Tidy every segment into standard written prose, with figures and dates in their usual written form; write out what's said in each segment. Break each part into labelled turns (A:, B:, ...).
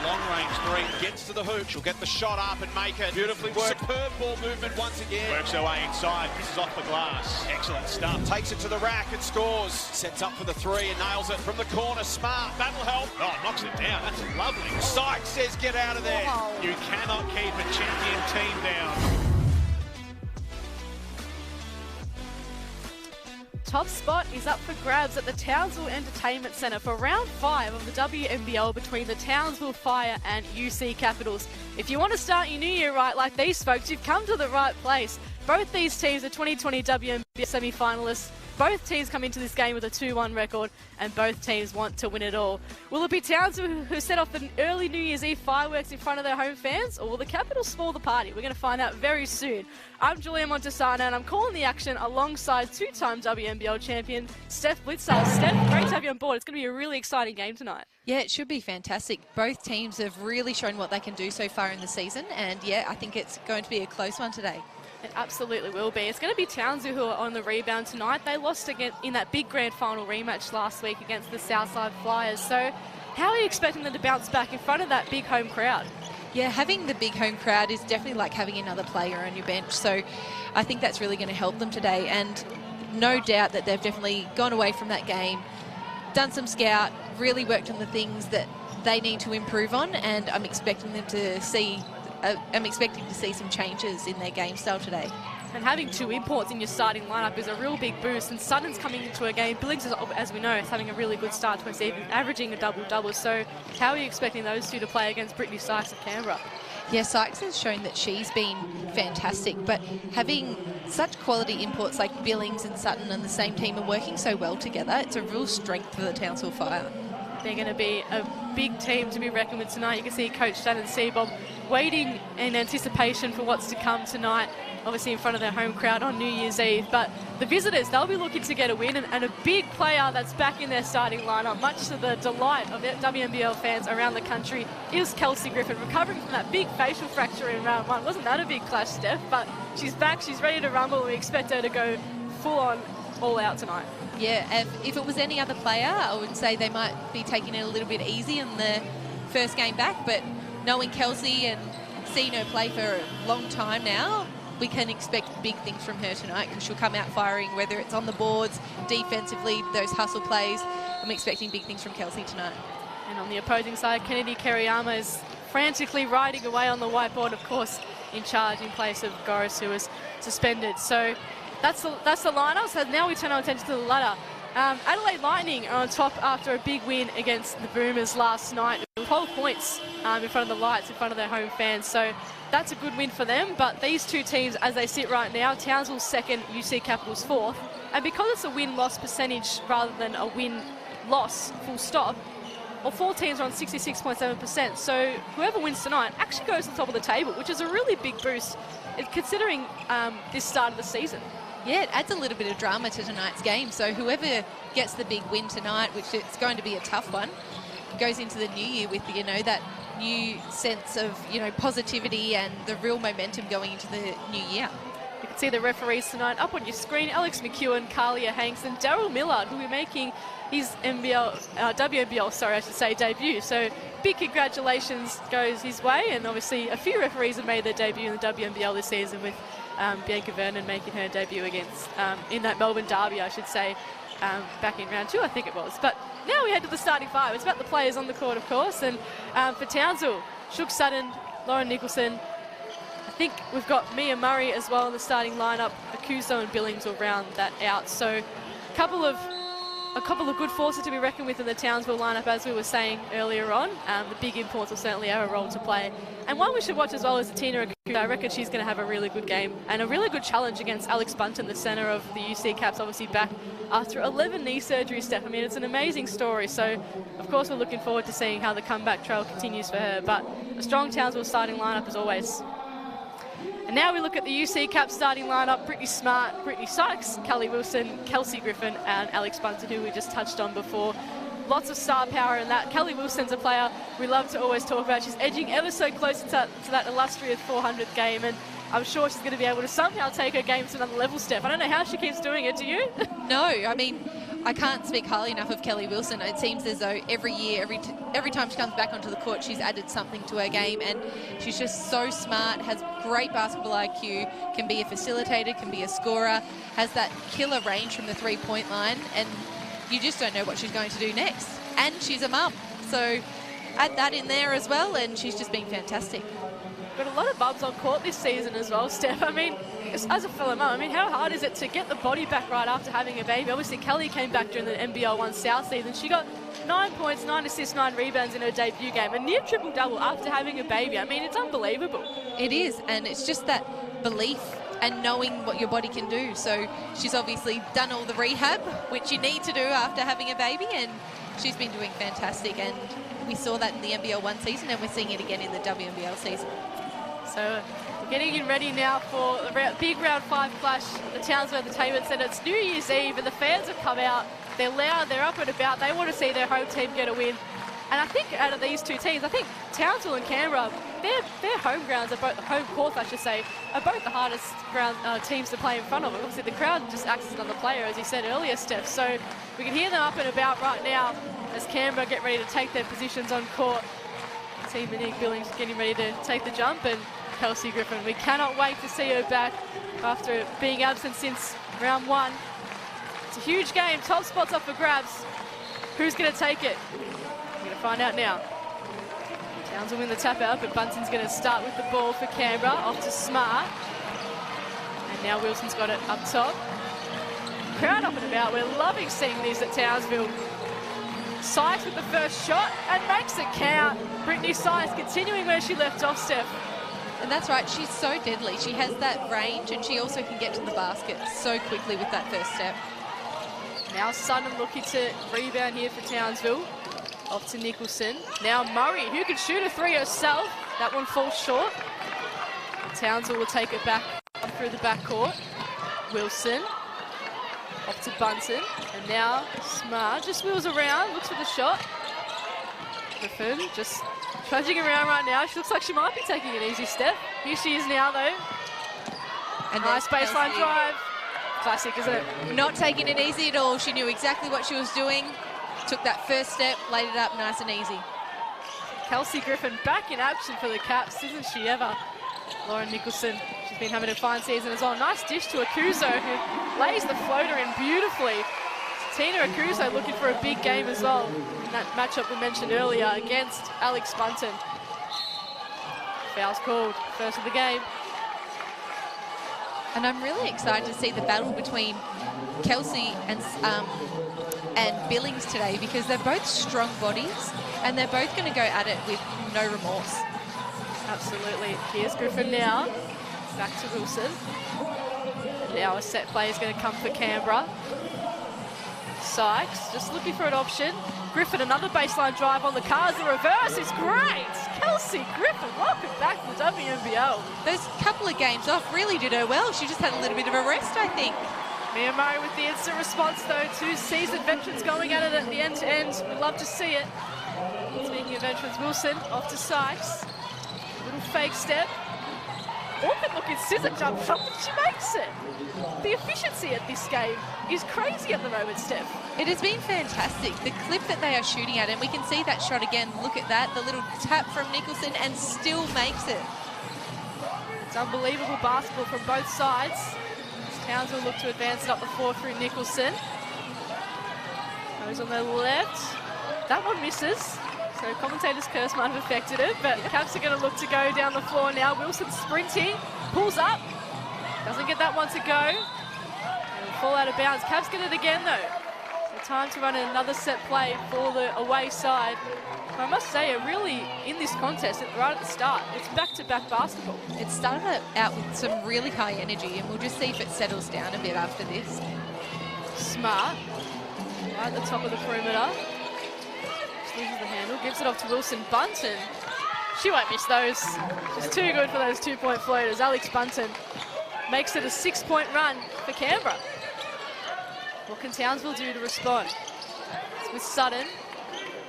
A: long-range three, gets to the hoop. She'll get the shot up and make it. Beautifully worked. Superb ball movement once again. Works her way inside. This is off the glass. Excellent stuff. Takes it to the rack and scores. Sets up for the three and nails it from the corner. Smart. That'll help. Oh, knocks it down. That's lovely. Sykes says get out of there.
B: Wow.
A: You cannot keep a champion team down.
B: Top spot is up for grabs at the Townsville Entertainment Centre for round 5 of the WNBL between the Townsville Fire and UC Capitals. If you want to start your new year right like these folks, you've come to the right place. Both these teams are 2020 WNBL semi-finalists. Both teams come into this game with a 2-1 record, and both teams want to win it all. Will it be Townsville who set off the early New Year's Eve fireworks in front of their home fans, or will the Capitals spoil the party? We're going to find out very soon. I'm Julia Montesano, and I'm calling the action alongside two-time WNBL champion Steph Blitzell. Steph, great to have you on board. It's going to be a really exciting game tonight.
C: Yeah, it should be fantastic. Both teams have really shown what they can do so far in the season, and yeah, I think it's going to be a close one today.
B: It absolutely will be. It's going to be Townsville who are on the rebound tonight. They lost again in that big grand final rematch last week against the Southside Flyers. So how are you expecting them to bounce back in front of that big home crowd?
C: Yeah, having the big home crowd is definitely like having another player on your bench. So I think that's really going to help them today. And no doubt that they've definitely gone away from that game, done some scout, really worked on the things that they need to improve on. And I'm expecting them to see some changes in their game style today.
B: And having two imports in your starting lineup is a real big boost. And Sutton's coming into a game. Billings, as we know, is having a really good start to a season, averaging a double-double. So how are you expecting those two to play against Brittany Sykes of Canberra?
C: Yeah, Sykes has shown that she's been fantastic, but having such quality imports like Billings and Sutton on the same team and working so well together, it's a real strength for the Townsville Fire.
B: They're going to be a big team to be reckoned with tonight. You can see Coach Shannon Seabob waiting in anticipation for what's to come tonight, obviously in front of their home crowd on New Year's Eve. But the visitors, they'll be looking to get a win, and a big player that's back in their starting lineup, much to the delight of WNBL fans around the country, is Kelsey Griffin, recovering from that big facial fracture in round 1. Wasn't that a big clash, Steph? But she's back, she's ready to rumble, and we expect her to go full on, all out tonight.
C: Yeah, if it was any other player, I would say they might be taking it a little bit easy in the first game back, but knowing Kelsey and seeing her play for a long time now, we can expect big things from her tonight because she'll come out firing, whether it's on the boards, defensively, those hustle plays. I'm expecting big things from Kelsey tonight.
B: And on the opposing side, Kennedy Kerryama is frantically riding away on the whiteboard, of course, in charge in place of Goris, who was suspended. So that's the lineup. So now we turn our attention to the ladder. Adelaide Lightning are on top after a big win against the Boomers last night. 12 points in front of the lights, in front of their home fans. So that's a good win for them. But these two teams, as they sit right now, Townsville's second, UC Capitals fourth. And because it's a win-loss percentage rather than a win-loss full stop, all four teams are on 66.7%. So whoever wins tonight actually goes to the top of the table, which is a really big boost considering this start of the season.
C: Yeah, it adds a little bit of drama to tonight's game. So whoever gets the big win tonight, which it's going to be a tough one, goes into the new year with, that new sense of, positivity and the real momentum going into the new year.
B: You can see the referees tonight up on your screen. Alex McEwen, Carlia Hanks and Daryl Millard, who will be making his WNBL, debut. So big congratulations goes his way, and obviously a few referees have made their debut in the WNBL this season, with Bianca Vernon making her debut against, in that Melbourne derby, I should say, back in round 2, I think it was. But now we head to the starting 5. It's about the players on the court, of course, and for Townsville, Shook Sutton, Lauren Nicholson. I think we've got Mia Murray as well in the starting lineup. Akuso and Billings will round that out. So a couple of good forces to be reckoned with in the Townsville lineup, as we were saying earlier on. The big imports will certainly have a role to play. And one we should watch as well is Tina Akuso. I reckon she's going to have a really good game and a really good challenge against Alex Bunton, the centre of the UC Caps, obviously back after 11 knee surgery, Steph. I mean, it's an amazing story. So, of course, we're looking forward to seeing how the comeback trail continues for her. But a strong Townsville starting lineup as always. And now we look at the UC Cap starting lineup. Brittany Smart, Brittany Sykes, Kelly Wilson, Kelsey Griffin and Alex Bunton, who we just touched on before. Lots of star power in that. Kelly Wilson's a player we love to always talk about. She's edging ever so close to that illustrious 400th game, and I'm sure she's going to be able to somehow take her game to another level, Steph. I don't know how she keeps doing it, do you?
C: No, I mean, I can't speak highly enough of Kelly Wilson. It seems as though every year, every time she comes back onto the court, she's added something to her game, and she's just so smart, has great basketball IQ, can be a facilitator, can be a scorer, has that killer range from the three-point line, and you just don't know what she's going to do next. And she's a mum, so add that in there as well, and she's just been fantastic.
B: Got a lot of mums on court this season as well, Steph. I mean, as a fellow mum, I mean, how hard is it to get the body back right after having a baby? Obviously, Kelly came back during the NBL 1 South season. She got 9 points, 9 assists, 9 rebounds in her debut game. A near triple-double after having a baby. I mean, it's unbelievable.
C: It is, and it's just that belief and knowing what your body can do. So she's obviously done all the rehab, which you need to do after having a baby, and she's been doing fantastic. And we saw that in the NBL 1 season, and we're seeing it again in the WNBL season.
B: So we're getting in ready now for the big round 5 clash at the Townsville Entertainment Centre. It's New Year's Eve and the fans have come out. They're loud, they're up and about. They want to see their home team get a win. And I think out of these two teams, I think Townsville and Canberra, their home grounds, are both home courts, I should say, are both the hardest teams to play in front of. Obviously, the crowd just acts as another player, as you said earlier, Steph. So we can hear them up and about right now as Canberra get ready to take their positions on court. Team Monique Billings getting ready to take the jump, and Kelsey Griffin, we cannot wait to see her back after being absent since round 1. It's a huge game, top spots up for grabs. Who's going to take it? We're going to find out now. Towns will win the tap out, but Bunton's going to start with the ball for Canberra, off to Smart. And now Wilson's got it up top. Crowd up and about, we're loving seeing these at Townsville. Sykes with the first shot and makes it count. Brittany Sykes continuing where she left off, Steph.
C: And that's right, she's so deadly. She has that range, and she also can get to the basket so quickly with that first step.
B: Now Sutton looking to rebound here for Townsville. Off to Nicholson. Now Murray, who can shoot a 3 herself. That one falls short. Townsville will take it back up through the backcourt. Wilson. Off to Bunton. And now Smart just wheels around, looks for the shot. Griffin just trudging around right now. She looks like she might be taking an easy step. Here she is now, though. And nice baseline drive. Classic, isn't it?
C: Not taking it easy at all. She knew exactly what she was doing. Took that first step, laid it up nice and easy.
B: Kelsey Griffin back in action for the Caps, isn't she ever? Lauren Nicholson, she's been having a fine season as well. Nice dish to Akuzo, who lays the floater in beautifully. Tina Akuzo looking for a big game as well in that matchup we mentioned earlier against Alex Bunton. Foul's called, first of the game.
C: And I'm really excited to see the battle between Kelsey and Billings today, because they're both strong bodies and they're both going to go at it with no remorse.
B: Absolutely. Here's Griffin now. Back to Wilson. Now a set play is going to come for Canberra. Sykes just looking for an option. Griffin, another baseline drive on the cars. The reverse is great. Kelsey Griffin, welcome back to the WNBL.
C: Those couple of games off really did her well. She just had a little bit of a rest, I think.
B: Mia Murray with the instant response, though. 2 seasoned veterans going at it at the end-to-end. We'd love to see it. Speaking of veterans, Wilson off to Sykes. Little fake step. Awkward looking scissor jump shot, but she makes it. The efficiency at this game is crazy at the moment, Steph.
C: It has been fantastic. The clip that they are shooting at, and we can see that shot again. Look at that, the little tap from Nicholson, and still makes it.
B: It's unbelievable basketball from both sides. Townsville look to advance it up the floor through Nicholson. Goes on the left. That one misses. So commentator's curse might have affected it, but Caps are going to look to go down the floor now. Wilson sprinting, pulls up. Doesn't get that one to go. It'll fall out of bounds. Caps get it again, though. So time to run another set play for the away side. I must say, really, in this contest, right at the start, it's back-to-back basketball.
C: It started out with some really high energy, and we'll just see if it settles down a bit after this.
B: Smart, right at the top of the perimeter. Just loses the handle, gives it off to Wilson. Bunton, she won't miss those. She's too good for those 2-point floaters. Alex Bunton makes it a 6-point run for Canberra. What can Townsville do to respond? It's with Sutton.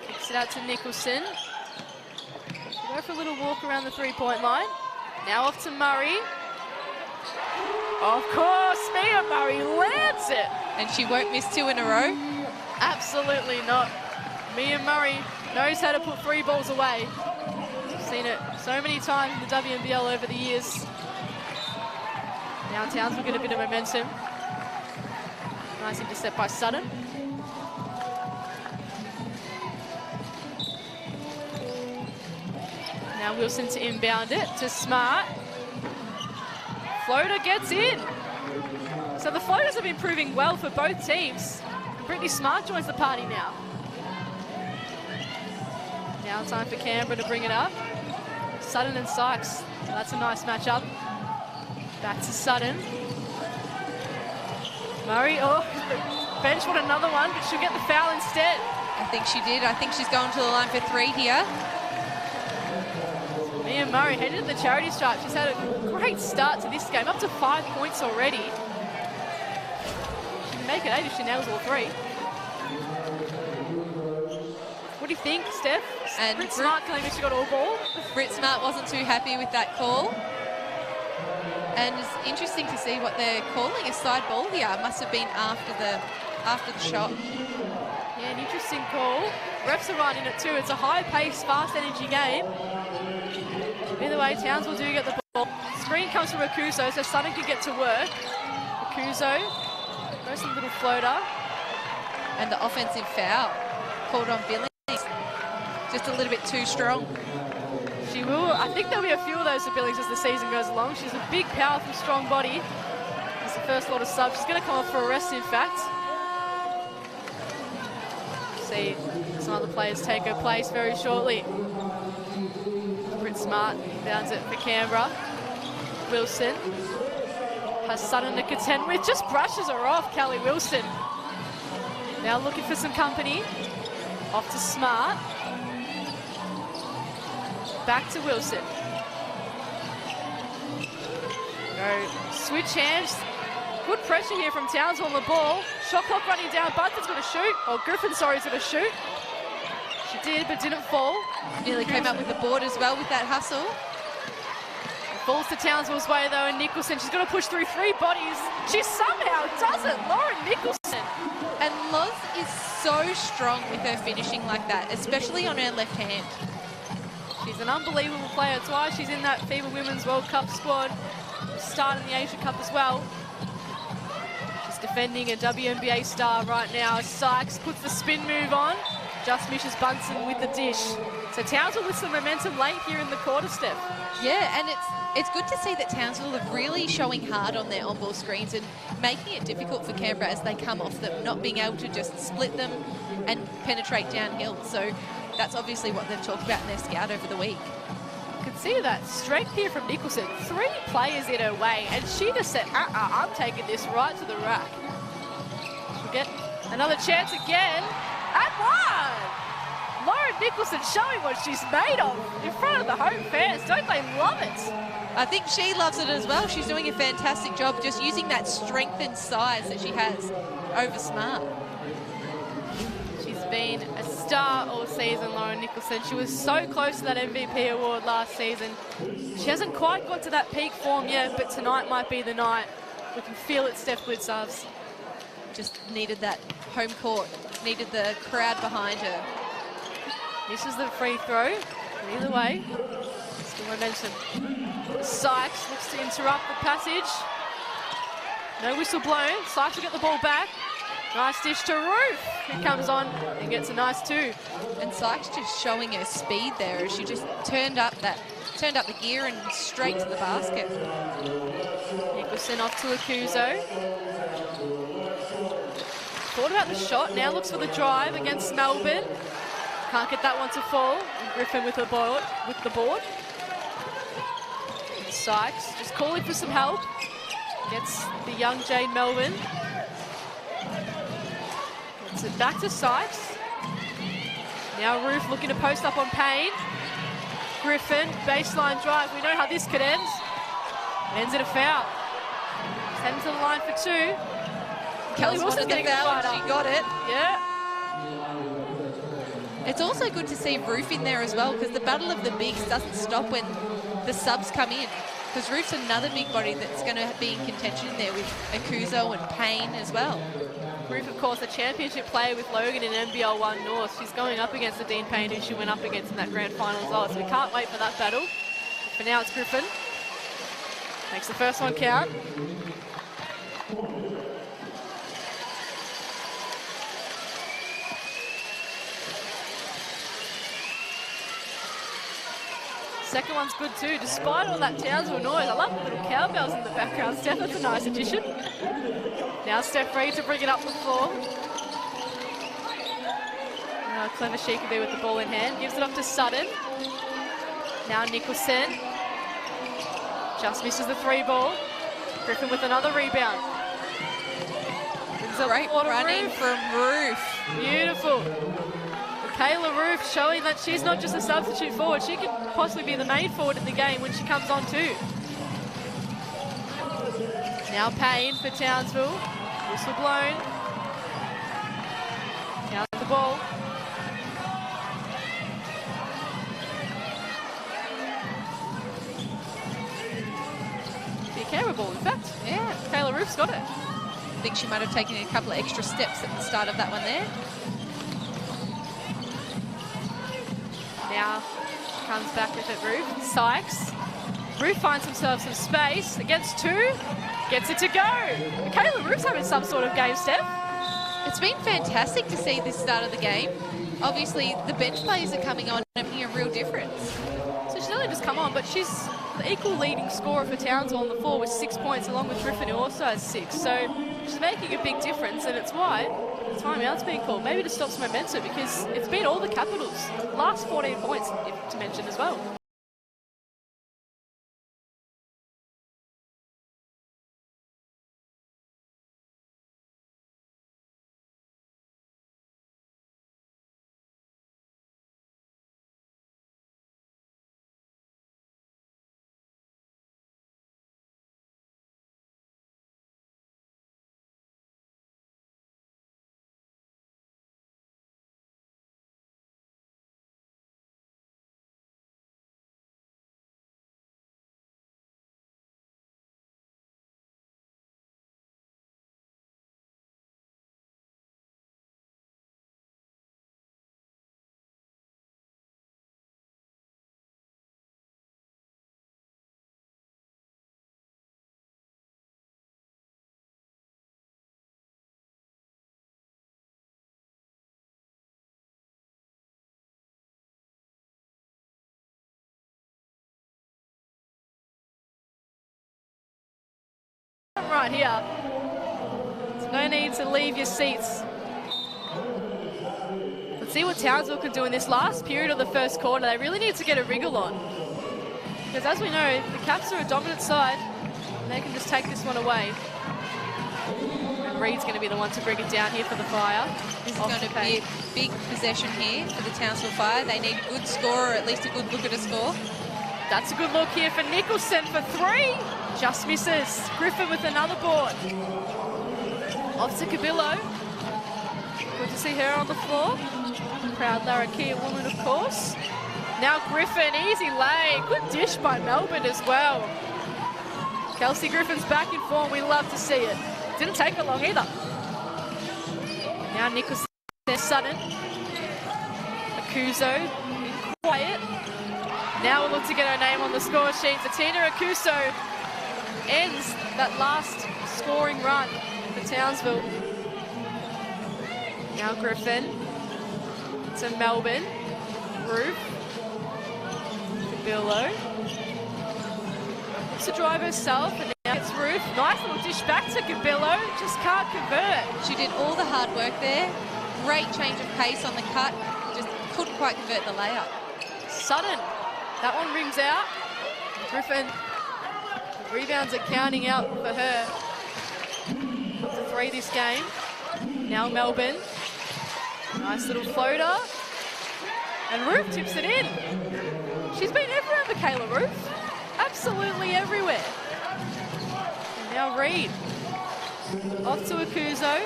B: Kicks it out to Nicholson. She'll go for a little walk around the 3-point line. Now off to Murray. Of course, Mia Murray lands it.
C: And she won't miss 2 in a row.
B: Absolutely not. Mia Murray knows how to put 3 balls away. We've seen it so many times in the WNBL over the years. Now Townsville get a bit of momentum. Nice intercept by Sutton. Now Wilson to inbound it to Smart. Floater gets in. So the floaters have been proving well for both teams. Brittany Smart joins the party now. Now time for Canberra to bring it up. Sutton and Sykes. That's a nice matchup. Back to Sutton. Murray, oh, the bench want another one, but she'll get the foul instead.
C: I think she did. I think she's going to the line for 3 here.
B: Mia Murray headed to the charity stripe. She's had a great start to this game, up to 5 points already. She can make it 8 if she nails all 3. What do you think, Steph?
C: And
B: Britt Smart claiming she got all ball.
C: Britt Smart wasn't too happy with that call. And it's interesting to see what they're calling a side ball here. It must have been after the shot.
B: Yeah, an interesting call. Refs are running it too. It's a high-paced, fast-energy game. Either way, Townsville do get the ball. Screen comes from Akuso, so Sutton can get to work. Akuso goes a little floater.
C: And the offensive foul called on Billings. Just a little bit too strong.
B: She will. I think there'll be a few of those for Billings as the season goes along. She's a big, powerful, strong body. It's the first lot of subs. She's going to come off for a rest, in fact. See some other players take her place very shortly. Britt Smart bounds it for Canberra. Wilson has Sutton to contend with. Just brushes her off, Kelly Wilson. Now looking for some company. Off to Smart. Back to Wilson. Go switch hands. Good pressure here from Townsville on the ball. Shot clock running down. Bunton's going to shoot. Or Griffin, sorry, is going to shoot. She did, but didn't fall.
C: Nearly came up with the board as well with that hustle.
B: Falls to Townsville's way, though, and Nicholson. She's going to push through 3 bodies. She somehow does it. Lauren Nicholson.
C: And Loz is so strong with her finishing like that, especially on her left hand.
B: She's an unbelievable player. That's why she's in that FIBA Women's World Cup squad. Started in the Asian Cup as well. She's defending a WNBA star right now. Sykes puts the spin move on. Just misses Bunsen with the dish. So Townsville with some momentum late here in the quarter, Steph.
C: Yeah, and it's good to see that Townsville are really showing hard on their on-ball screens and making it difficult for Canberra as they come off them, not being able to just split them and penetrate downhill. So that's obviously what they've talked about in their scout over the week.
B: You can see that strength here from Nicholson. 3 players in her way, and she just said, I'm taking this right to the rack. She'll get another chance again. And one! Lauren Nicholson showing what she's made of in front of the home fans. Don't they love it?
C: I think she loves it as well. She's doing a fantastic job just using that strength and size that she has over Smart.
B: She's been a star all season, Lauren Nicholson. She was so close to that MVP award last season. She hasn't quite got to that peak form yet, but tonight might be the night. We can feel it, Steph Blitzarves.
C: Just needed that home court, needed the crowd behind her.
B: Misses the free throw. Either way, still momentum. Sykes looks to interrupt the passage. No whistle blown. Sykes will get the ball back. Nice dish to Ruth, who comes on and gets a nice 2.
C: And Sykes just showing her speed there as she just turned up the gear and straight to the basket.
B: Nicholson off to Akuso. Thought about the shot, now looks for the drive against Melbourne. Can't get that one to fall. And Griffin with the board. Sykes just calling for some help. Gets the young Jade Melbourne. Gets it back to Sykes. Now Ruth looking to post up on Payne. Griffin, baseline drive. We know how this could end. It ends in a foul. Heading to the line for 2. Kelly Wilson's getting the foul.
C: She got it.
B: Yeah.
C: It's also good to see Ruth in there as well, because the battle of the bigs doesn't stop when the subs come in. Because Ruth's another big body that's going to be in contention there with Akuso and Payne as well.
B: Ruth, of course, a championship player with Logan in NBL 1 North. She's going up against the Dean Payne, who she went up against in that grand final as well. So we can't wait for that battle. For now, it's Griffin. Makes the first one count. Second one's good too, despite all that Townsville noise. I love the little cowbells in the background. Steph, that's a nice addition. Now Steph free to bring it up the floor. How clever she can be with the ball in hand. Gives it up to Sutton. Now Nicholson. Just misses the 3 ball. Griffin with another rebound.
C: Great running from Ruth.
B: Beautiful. Kayla Ruth showing that she's not just a substitute forward. She could possibly be the main forward in the game when she comes on too. Now Payne for Townsville. Whistle blown. Now the ball. Be a Canberra ball, in fact. Yeah, Kayla Ruth's got it.
C: I think she might have taken a couple of extra steps at the start of that one there.
B: Now comes back with it, Ruth. Sykes. Ruth finds himself some space against 2. Gets it to go. Kayla Ruth's having some sort of game, Steph.
C: It's been fantastic to see this start of the game. Obviously, the bench players are coming on and making a real difference.
B: So she's only just come on, but she's the equal leading scorer for Townsville on the floor with 6 points, along with Griffin, who also has 6. So she's making a big difference, and it's why the timeout's being called. Maybe to stop some momentum, because it's been all the Capitals. Last 14 points, to mention as well. Right here. There's no need to leave your seats. Let's see what Townsville can do in this last period of the first quarter. They really need to get a wriggle on. Because as we know, the Caps are a dominant side, and they can just take this one away. And Reed's going to be the one to bring it down here for the Fire.
C: This is going to be a big possession here for the Townsville Fire. They need a good score, or at least a good look at a score.
B: That's a good look here for Nicholson for 3. Just misses. Griffin with another board. Off to Cabillo. Good to see her on the floor. Proud Larrakia woman, of course. Now Griffin, easy lay. Good dish by Melbourne as well. Kelsey Griffin's back in form. We love to see it. Didn't take her long either. Now Nicholson, Sutton. Akuzo, quiet. Now we'll look to get her name on the score sheet. Tina Akuso ends that last scoring run for Townsville. Now Griffin to Melbourne. Ruth. Cabillo. Looks to drive herself, and now it's Ruth. Nice little dish back to Cabillo. Just can't convert.
C: She did all the hard work there. Great change of pace on the cut. Just couldn't quite convert the layup.
B: Sutton. That one rings out. Griffin, the rebounds are counting out for her. Up to 3 this game. Now Melbourne. Nice little floater. And Ruth tips it in. She's been everywhere for Kayla Ruth. Absolutely everywhere. And now Reed. Off to Akuzo.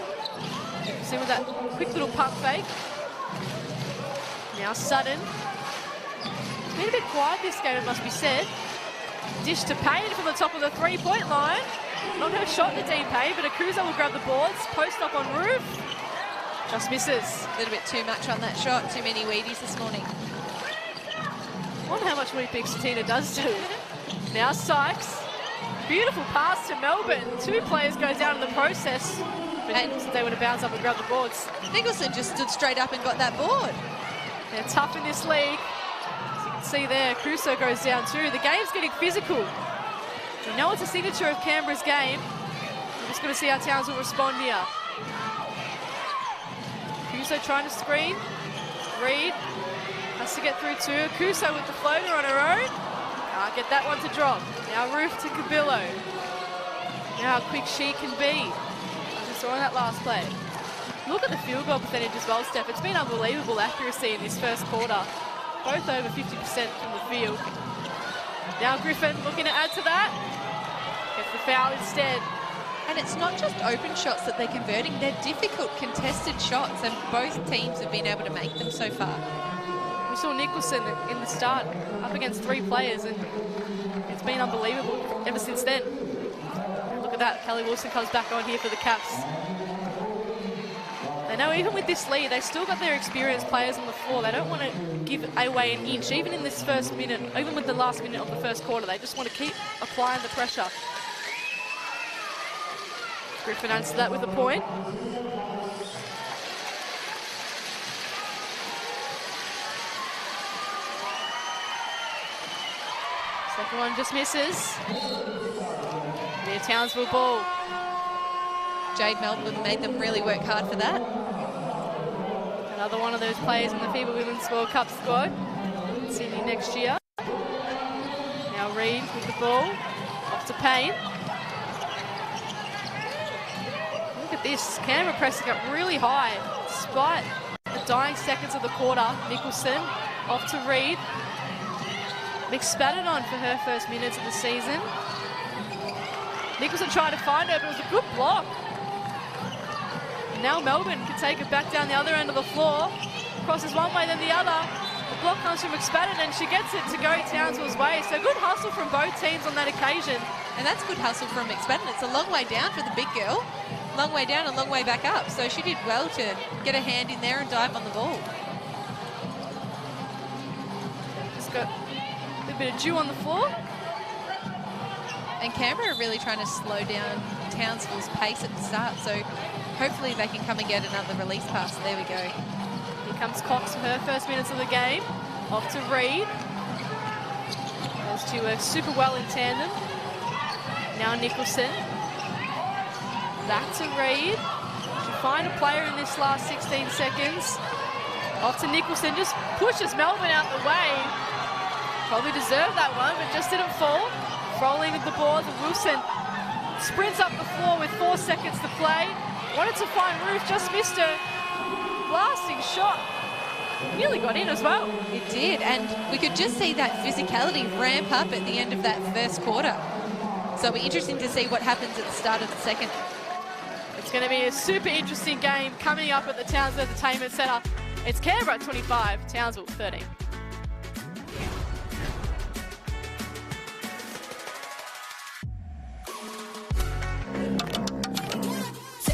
B: See with that quick little pump fake. Now Sutton. Been a bit quiet this game, it must be said. Dish to Payne from the top of the three-point line. Not her shot to deep Payne, but Akusa will grab the boards. Post up on Roof. Just misses.
C: A little bit too much on that shot. Too many Wheaties this morning.
B: I wonder how much Wheat Big Satina does do. Now Sykes. Beautiful pass to Melbourne. Two players go down in the process. But they would have bounced up and grabbed the boards.
C: Nicholson just stood straight up and got that board.
B: They're tough in this league. As you can see there, Crusoe goes down too. The game's getting physical. We know it's a signature of Canberra's game. We're just going to see how Townsville respond here. Crusoe trying to screen. Reed has to get through too. Crusoe with the floater on her own. Can't get that one to drop. Now Roof to Cabillo. Now how quick she can be. As we saw in that last play. Look at the field goal percentage as well, Steph. It's been unbelievable accuracy in this first quarter. Both over 50% from the field. Now Griffin looking to add to that. Gets the foul instead.
C: And it's not just open shots that they're converting. They're difficult contested shots, and both teams have been able to make them so far.
B: We saw Nicholson in the start up against three players, and it's been unbelievable ever since then. And look at that. Kelly Wilson comes back on here for the Caps. They know even with this lead, they still got their experienced players on the floor. They don't want to give away an inch, even in this first minute, even with the last minute of the first quarter. They just want to keep applying the pressure. Griffin answered that with a point. Second one just misses. Near Townsville ball.
C: Jade Melbourne made them really work hard for that.
B: Another one of those players in the FIBA Women's World Cup squad. Sydney next year. Now Reed with the ball. Off to Payne. Look at this. Canberra pressing up really high. Despite the dying seconds of the quarter. Nicholson off to Reed. McSpadden for her first minutes of the season. Nicholson tried to find her, but it was a good block. Now Melbourne can take it back down the other end of the floor. Crosses one way, then the other. The block comes from McSpadden, and she gets it to go Townsville's way. So good hustle from both teams on that occasion.
C: And that's good hustle from McSpadden. It's a long way down for the big girl. Long way down and long way back up. So she did well to get a hand in there and dive on the ball.
B: Just got a little bit of dew on the floor.
C: And Canberra are really trying to slow down Townsville's pace at the start. So hopefully they can come and get another release pass. There we go.
B: Here comes Cox for her first minutes of the game. Off to Reed. Those two work super well in tandem. Now Nicholson. Back to Reed. She find a player in this last 16 seconds. Off to Nicholson. Just pushes Melbourne out the way. Probably deserved that one, but just didn't fall. Rolling with the boards, and Wilson sprints up the floor with 4 seconds to play. Wanted to find Roof, just missed her. Blasting shot. Nearly got in as well.
C: It did, and we could just see that physicality ramp up at the end of that first quarter. So it'll be interesting to see what happens at the start of the second.
B: It's going to be a super interesting game coming up at the Townsville Entertainment Centre. It's Canberra 25, Townsville 13.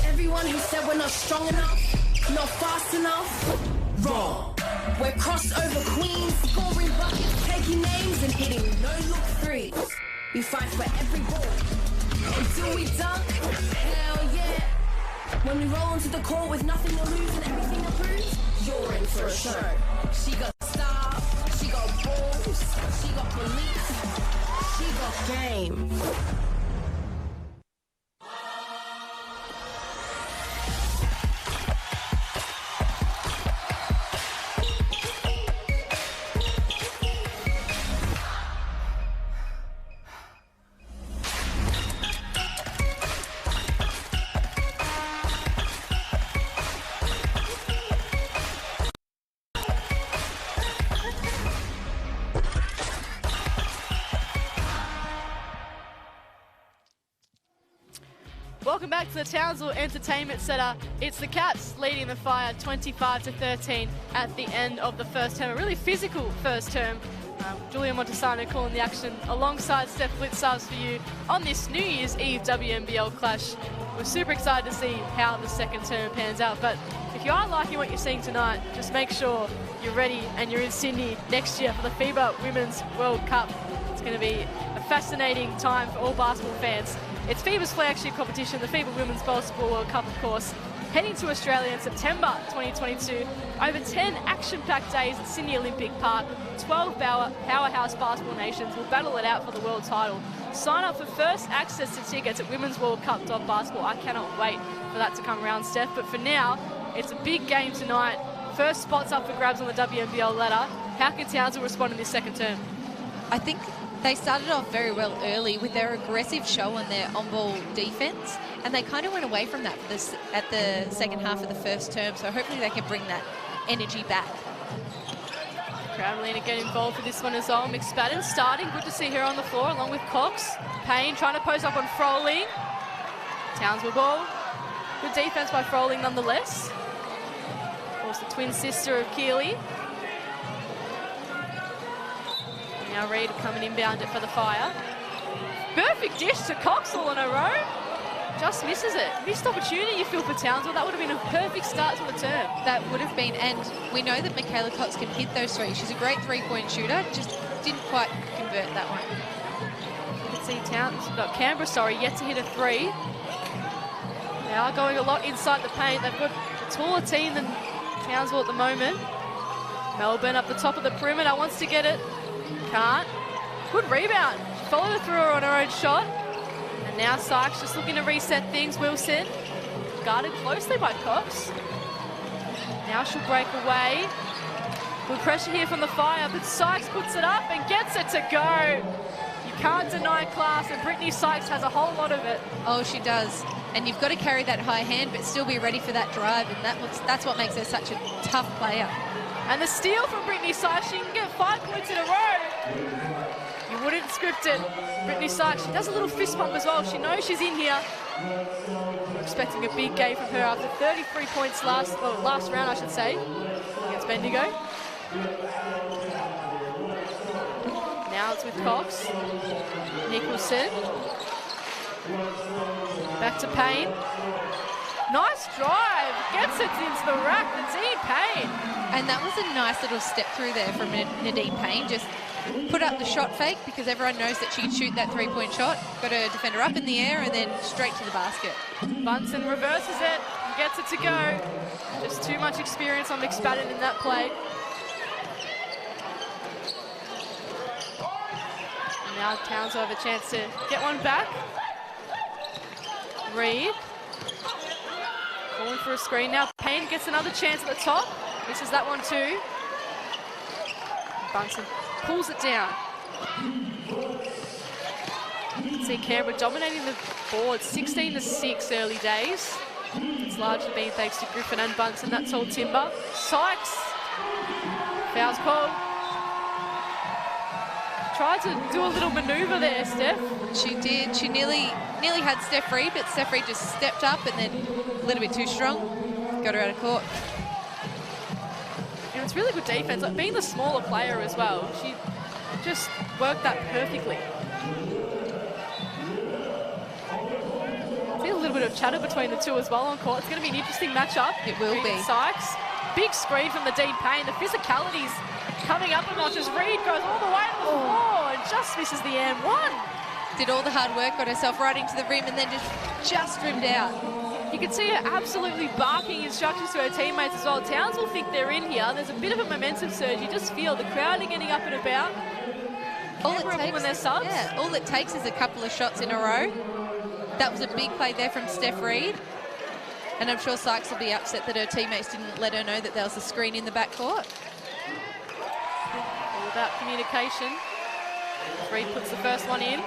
D: Everyone who said we're not strong enough, not fast enough, wrong. We're crossover queens, scoring buckets, taking names and hitting no-look threes. We fight for every ball until we dunk. Hell yeah! When we roll onto the court with nothing to lose and everything to prove, you're in for a show. She got style, she got balls, she got belief, she got game.
B: Welcome back to the Townsville Entertainment Centre. It's the Cats leading the Fire 25-13 at the end of the first term. A really physical first term Julia Montesano calling the action alongside Steph Blitzarves for you on this New Year's Eve WNBL clash. We're super excited to see how the second term pans out, but if you are liking what you're seeing tonight, just make sure you're ready and you're in Sydney next year for the FIBA Women's World Cup. It's going to be a fascinating time for all basketball fans. It's FIBA's flagship competition, the FIBA Women's Basketball World Cup, of course, heading to Australia in September 2022. Over 10 action-packed days at Sydney Olympic Park. 12 powerhouse basketball nations will battle it out for the world title. Sign up for first access to tickets at womensworldcup.basketball. I cannot wait for that to come around, Steph. But for now, it's a big game tonight. First spots up for grabs on the WNBL ladder. How can Townsville respond in this second term?
C: I think they started off very well early with their aggressive show and their on-ball defence, and they kind of went away from that at the second half of the first term, so hopefully they can bring that energy back.
B: Crowdlina getting involved with this one as well. McSpadden starting, good to see her on the floor along with Cox. Payne trying to pose up on Froling. Townsville ball. Good defence by Froling nonetheless. Of course, the twin sister of Keeley. Now Reid coming inbound it for the Fire. Perfect dish to Cox all in a row. Just misses it. Missed opportunity you feel for Townsville. That would have been a perfect start to the term.
C: That would have been, and we know that Michaela Cox can hit those threes. She's a great three-point shooter, just didn't quite convert that one.
B: You can see Canberra, yet to hit a three. They are going a lot inside the paint. They've got a taller team than Townsville at the moment. Melbourne up the top of the perimeter, wants to get it. Can't. Good rebound. She followed it through on her own shot. And now Sykes just looking to reset things. Wilson guarded closely by Cox. Now she'll break away. Good pressure here from the Fire, but Sykes puts it up and gets it to go. You can't deny class, and Brittany Sykes has a whole lot of it.
C: Oh, she does. And you've got to carry that high hand, but still be ready for that drive, and that's what makes her such a tough player.
B: And the steal from Brittany Sykes, she can get 5 points in a row. You wouldn't script it. Brittany Sykes, she does a little fist pump as well. She knows she's in here. We're expecting a big game from her after 33 points last round, I should say, against Bendigo. Now it's with Cox. Nicholson. Back to Payne. Nice drive. Gets it into the rack. Nadine Payne.
C: And that was a nice little step through there from Nadine Payne. Just put up the shot fake because everyone knows that she can shoot that three-point shot. Got her defender up in the air and then straight to the basket.
B: Bunsen reverses it and gets it to go. Just too much experience on McSpadden in that play. And now Townsville have a chance to get one back. Reid. Calling for a screen. Now Payne gets another chance at the top. Misses that one too. Bunsen pulls it down. You can see Canberra dominating the board, 16-6 early days. It's largely been thanks to Griffin and Bunsen. That's all Timber. Sykes. Foul's called. Tried to do a little manoeuvre there, Steph.
C: She did. She nearly had Steph Reid, but Steph Reid just stepped up and then a little bit too strong. Got her out of court.
B: And it's really good defense. Like being the smaller player as well, she just worked that perfectly. See a little bit of chatter between the two as well on court. It's going to be an interesting matchup.
C: It will be.
B: Sykes. Big screen from the Dean Payne. The physicality's coming up a notch as Reid goes all the way to the floor and just misses the and one.
C: Did all the hard work, got herself right into the rim and then just rimmed out.
B: You can see her absolutely barking instructions to her teammates as well. Townsville think they're in here. There's a bit of a momentum surge. You just feel the crowd are getting up and about. All it takes is a couple of shots in a row. That was a big play there from Steph Reid. And I'm sure Sykes will be upset that her teammates didn't let her know that there was a screen in the backcourt. All about communication. Reid puts the first one in.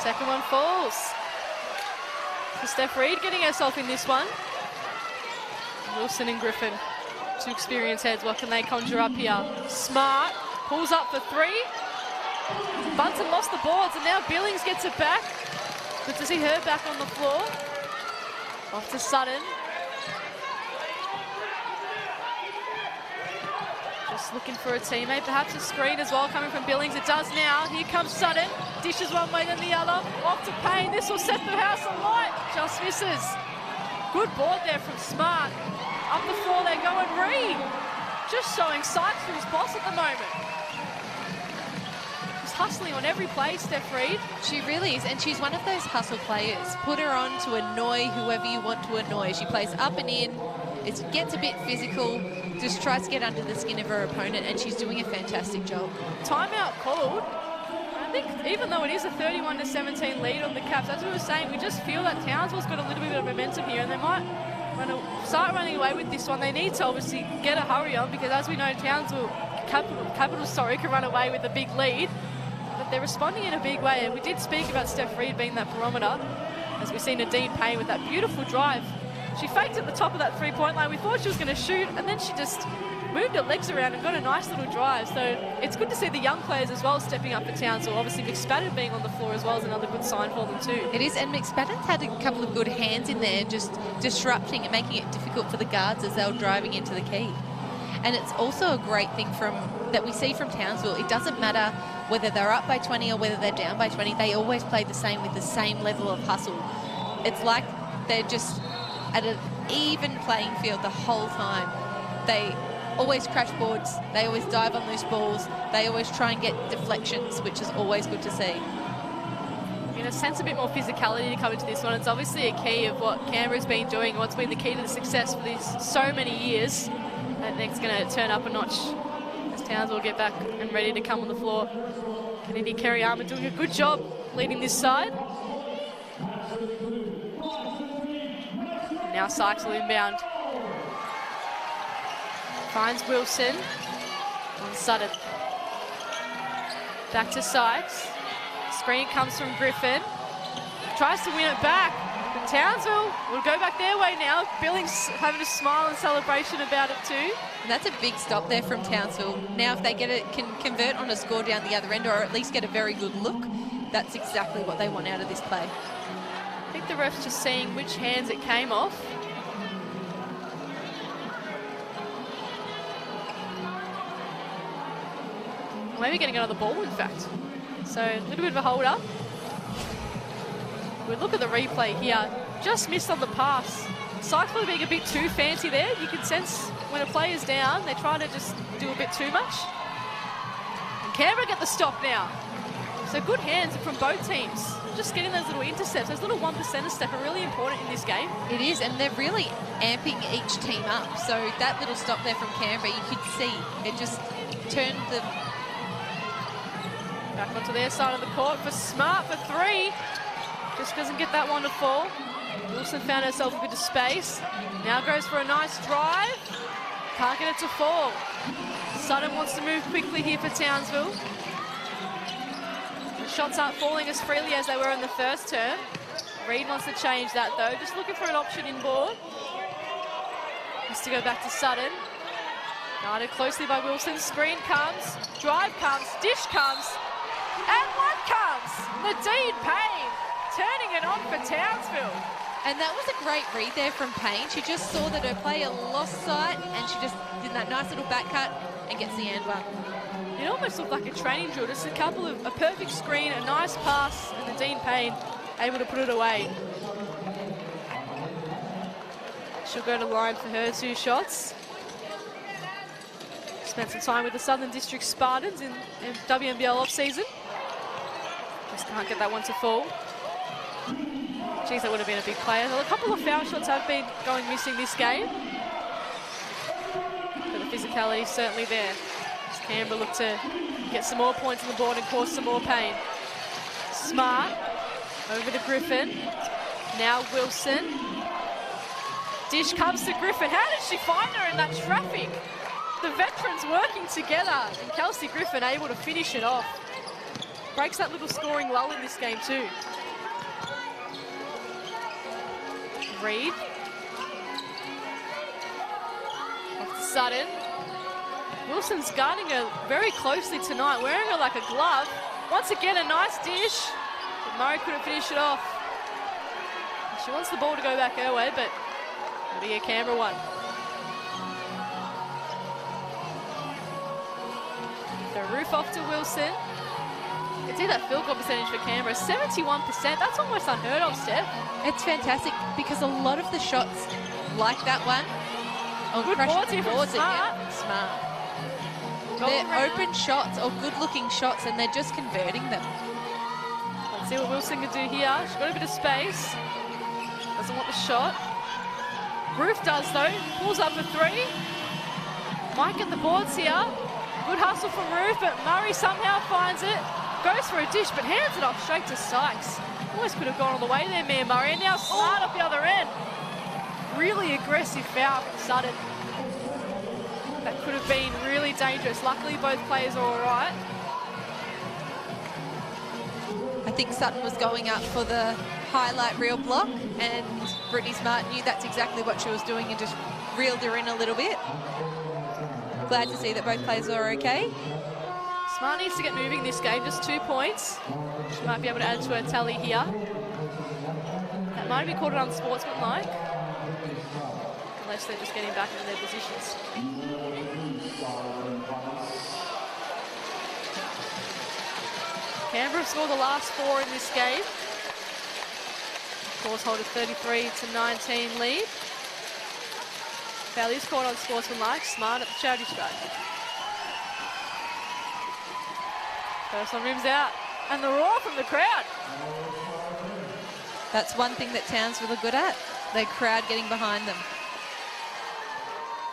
B: Second one falls. So Steph Reid getting herself in this one. Wilson and Griffin, two experienced heads. What can they conjure up here? Smart pulls up for three. Bunsen lost the boards and now Billings gets it back. Good to see her back on the floor. Off to Sutton. Just looking for a teammate, perhaps a screen as well coming from Billings. It does now. Here comes Sutton. Dishes one way then the other. Off to Payne. This will set the house alight. Just misses. Good board there from Smart. Up the floor they go, and Reed just showing Sykes for his boss at the moment. She's hustling on every play, Steph Reed.
C: She really is, and she's one of those hustle players. Put her on to annoy whoever you want to annoy. She plays up and in. It gets a bit physical, just tries to get under the skin of her opponent, and she's doing a fantastic job.
B: Timeout called. I think even though it is a 31-17 lead on the Caps, as we were saying, we just feel that Townsville's got a little bit of momentum here, and they might start running away with this one. They need to obviously get a hurry on, because as we know, Townsville, Capital can run away with a big lead, but they're responding in a big way. And we did speak about Steph Reed being that barometer, as we've seen Nadine Payne with that beautiful drive. She faked at the top of that three-point line. We thought she was going to shoot, and then she just moved her legs around and got a nice little drive. So it's good to see the young players as well stepping up for Townsville. Obviously, McSpadden being on the floor as well is another good sign for them too.
C: It is, and McSpadden's had a couple of good hands in there, just disrupting and making it difficult for the guards as they were driving into the key. And it's also a great thing that we see from Townsville. It doesn't matter whether they're up by 20 or whether they're down by 20. They always play the same with the same level of hustle. It's like they're just at an even playing field the whole time. They always crash boards, they always dive on loose balls, they always try and get deflections, which is always good to see.
B: In a sense, a bit more physicality to come into this one. It's obviously a key of what Canberra's been doing, what's been the key to the success for these so many years. And next going to turn up a notch as Townsville get back and ready to come on the floor. Kennedy Kerry-Armour doing a good job leading this side. Now Sykes will inbound. Finds Wilson on Sutton. Back to Sykes. Screen comes from Griffin. Tries to win it back. But Townsville will go back their way now. Billings having a smile and celebration about it too.
C: And that's a big stop there from Townsville. Now if they can convert on a score down the other end, or at least get a very good look, that's exactly what they want out of this play.
B: I think the ref's just seeing which hands it came off. Maybe getting another ball, in fact. So a little bit of a hold up. We look at the replay here. Just missed on the pass. Sykes probably being a bit too fancy there. You can sense when a player's down, they try to just do a bit too much. And Canberra get the stop now. So good hands from both teams. Just getting those little intercepts, those little 1%er step are really important in this game.
C: It is, and they're really amping each team up. So that little stop there from Canberra, you could see it just turned the...
B: Back onto their side of the court for Smart for three. Just doesn't get that one to fall. Wilson found herself a bit of space. Now goes for a nice drive. Can't get it to fall. Sutton wants to move quickly here for Townsville. The shots aren't falling as freely as they were in the first term. Reed wants to change that though. Just looking for an option inboard. Has to go back to Sutton. Guarded closely by Wilson. Screen comes. Drive comes. Dish comes. And one comes. Nadine Payne turning it on for Townsville.
C: And that was a great read there from Payne. She just saw that her player lost sight, and she just did that nice little back cut and gets the and one.
B: It almost looked like a training drill. Just a perfect screen, a nice pass, and Nadine Payne able to put it away. She'll go to line for her two shots. Spent some time with the Southern District Spartans in WNBL off-season. Just can't get that one to fall. Geez, that would have been a big play. A couple of foul shots have been going missing this game. But the physicality is certainly there. As Canberra look to get some more points on the board and cause some more pain. Smart, over to Griffin. Now Wilson. Dish comes to Griffin. How did she find her in that traffic? The veterans working together, and Kelsey Griffin able to finish it off. Breaks that little scoring lull in this game too. Reed. Off to Sutton. Wilson's guarding her very closely tonight, wearing her like a glove. Once again, a nice dish, but Murray couldn't finish it off. She wants the ball to go back her way, but it'll be a Canberra one. So Roof off to Wilson. You can see that field goal percentage for Canberra, 71%. That's almost unheard of, Steph.
C: It's fantastic because a lot of the shots like that one. Oh,
B: good boards here from Smart.
C: Smart. They're open shots or good-looking shots, and they're just converting them.
B: Let's see what Wilson can do here. She's got a bit of space. Doesn't want the shot. Roof does, though. Pulls up for three. Might get the boards here. Good hustle from Roof, but Murray somehow finds it. Goes for a dish, but hands it off straight to Sykes. Almost could have gone all the way there, Mia Murray. And now Smart off the other end. Really aggressive foul from Sutton. That could have been really dangerous. Luckily, both players are all right.
C: I think Sutton was going up for the highlight reel block, and Brittany Smart knew that's exactly what she was doing and just reeled her in a little bit. Glad to see that both players are okay.
B: Smart needs to get moving this game, just 2 points. She might be able to add to her tally here. That might be called an unsportsmanlike, unless they're just getting back into their positions. Canberra have scored the last 4 in this game. Of course, hold a 33-19 lead. Foul is called on sportsmanlike. Smart at the charity stripe. First one rims out, and the roar from the crowd.
C: That's one thing that Townsville are good at, the crowd getting behind them.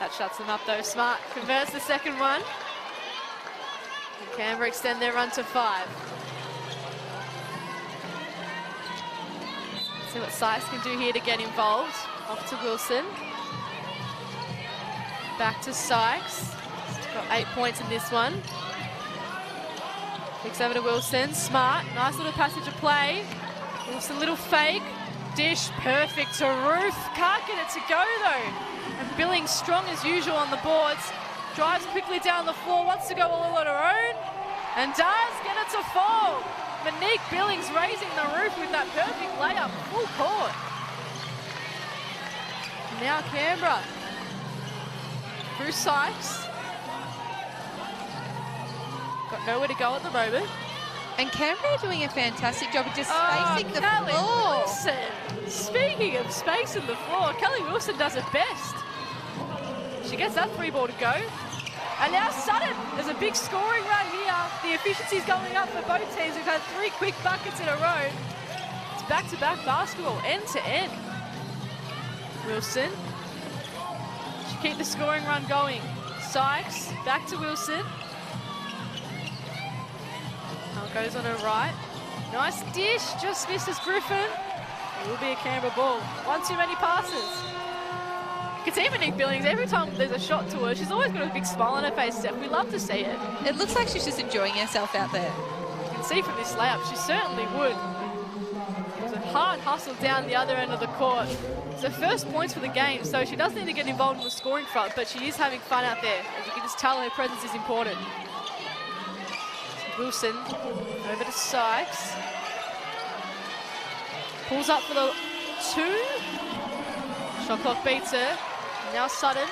B: That shuts them up though. Smart converts the second one. And Canberra extend their run to 5. Let's see what Sykes can do here to get involved. Off to Wilson. Back to Sykes. She's got 8 points in this one. Kicks over to Wilson. Smart. Nice little passage of play. Wilson, little fake. Dish. Perfect to Roof. Can't get it to go though. And Billings strong as usual on the boards. Drives quickly down the floor. Wants to go all on her own. And does get it to fall. Monique Billings raising the roof with that perfect layup. Full court. Now Canberra. Through Sykes. Got nowhere to go at the moment.
C: And Canberra are doing a fantastic job of just spacing the
B: Kelly
C: floor.
B: Wilson. Speaking of spacing the floor, Kelly Wilson does it best. She gets that 3 ball to go. And now Sutton, there's a big scoring run here. The efficiency's going up for both teams. We've had 3 quick buckets in a row. It's back-to-back basketball, end to end. Wilson. She keep the scoring run going. Sykes, back to Wilson. Goes on her right. Nice dish, just misses Griffin. It will be a Canberra ball. One too many passes. You can see Monique Billings, every time there's a shot to her, she's always got a big smile on her face, Steph. We love to see it.
C: It looks like she's just enjoying herself out there.
B: You can see from this layup, she certainly would. It was a hard hustle down the other end of the court. It's her first points for the game, so she does need to get involved in the scoring front, but she is having fun out there. As you can just tell, her presence is important. Wilson over to Sykes. Pulls up for the 2. Shot clock beats her. Now Sutton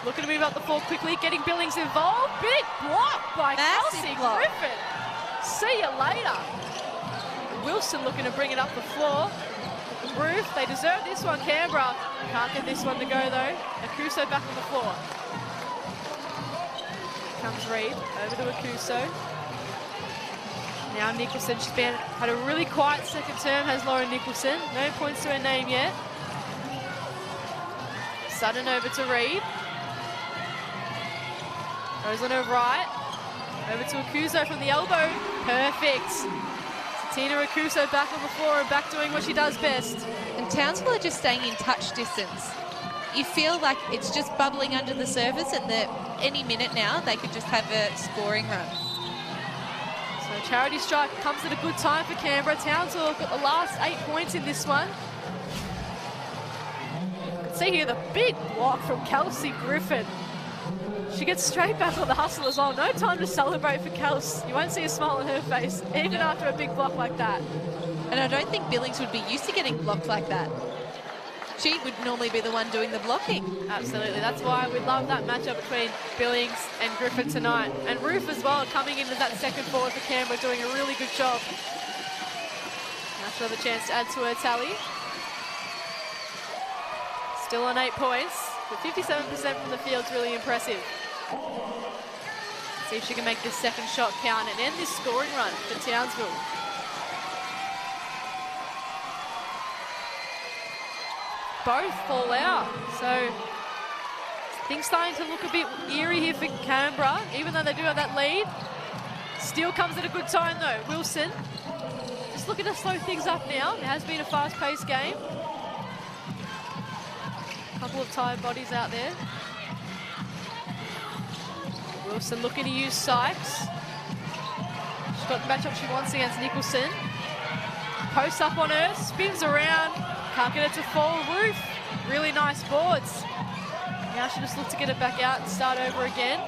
B: looking to move up the floor quickly, getting Billings involved. Big block by Kelsey Griffin. See you later. Wilson looking to bring it up the floor. Roof, they deserve this one, Canberra. Can't get this one to go though. Akuso back on the floor. Comes Reid, over to Akuso. Now Nicholson, she's had a really quiet second term, has Lauren Nicholson. No points to her name yet. Sutton over to Reid. Goes on her right. Over to Akuso from the elbow. Perfect. Tina Akuso back on the floor and back doing what she does best.
C: And Townsville are just staying in touch distance. You feel like it's just bubbling under the surface, and that any minute now they could just have a scoring run.
B: So charity strike comes at a good time for Canberra. Townsville got the last 8 points in this one. You can see here the big block from Kelsey Griffin. She gets straight back on the hustle as well. No time to celebrate for Kels. You won't see a smile on her face, even after a big block like that.
C: And I don't think Billings would be used to getting blocked like that. she would normally be the one doing the blocking.
B: Absolutely. That's why we love that matchup between Billings and Griffin tonight. And Roof as well, coming into that second forward for Canberra, doing a really good job. That's another chance to add to her tally. Still on 8 points, but 57% from the field's really impressive. See if she can make this second shot count and end this scoring run for Townsville. Both fall out, so things starting to look a bit eerie here for Canberra, even though they do have that lead. Steele comes at a good time though. Wilson just looking to slow things up now. It has been a fast-paced game. A couple of tired bodies out there. Wilson looking to use Sykes. She's got the matchup she wants against Nicholson. Posts up on her, spins around, can't get it to fall. Roof, really nice boards. Now she just looks to get it back out and start over again.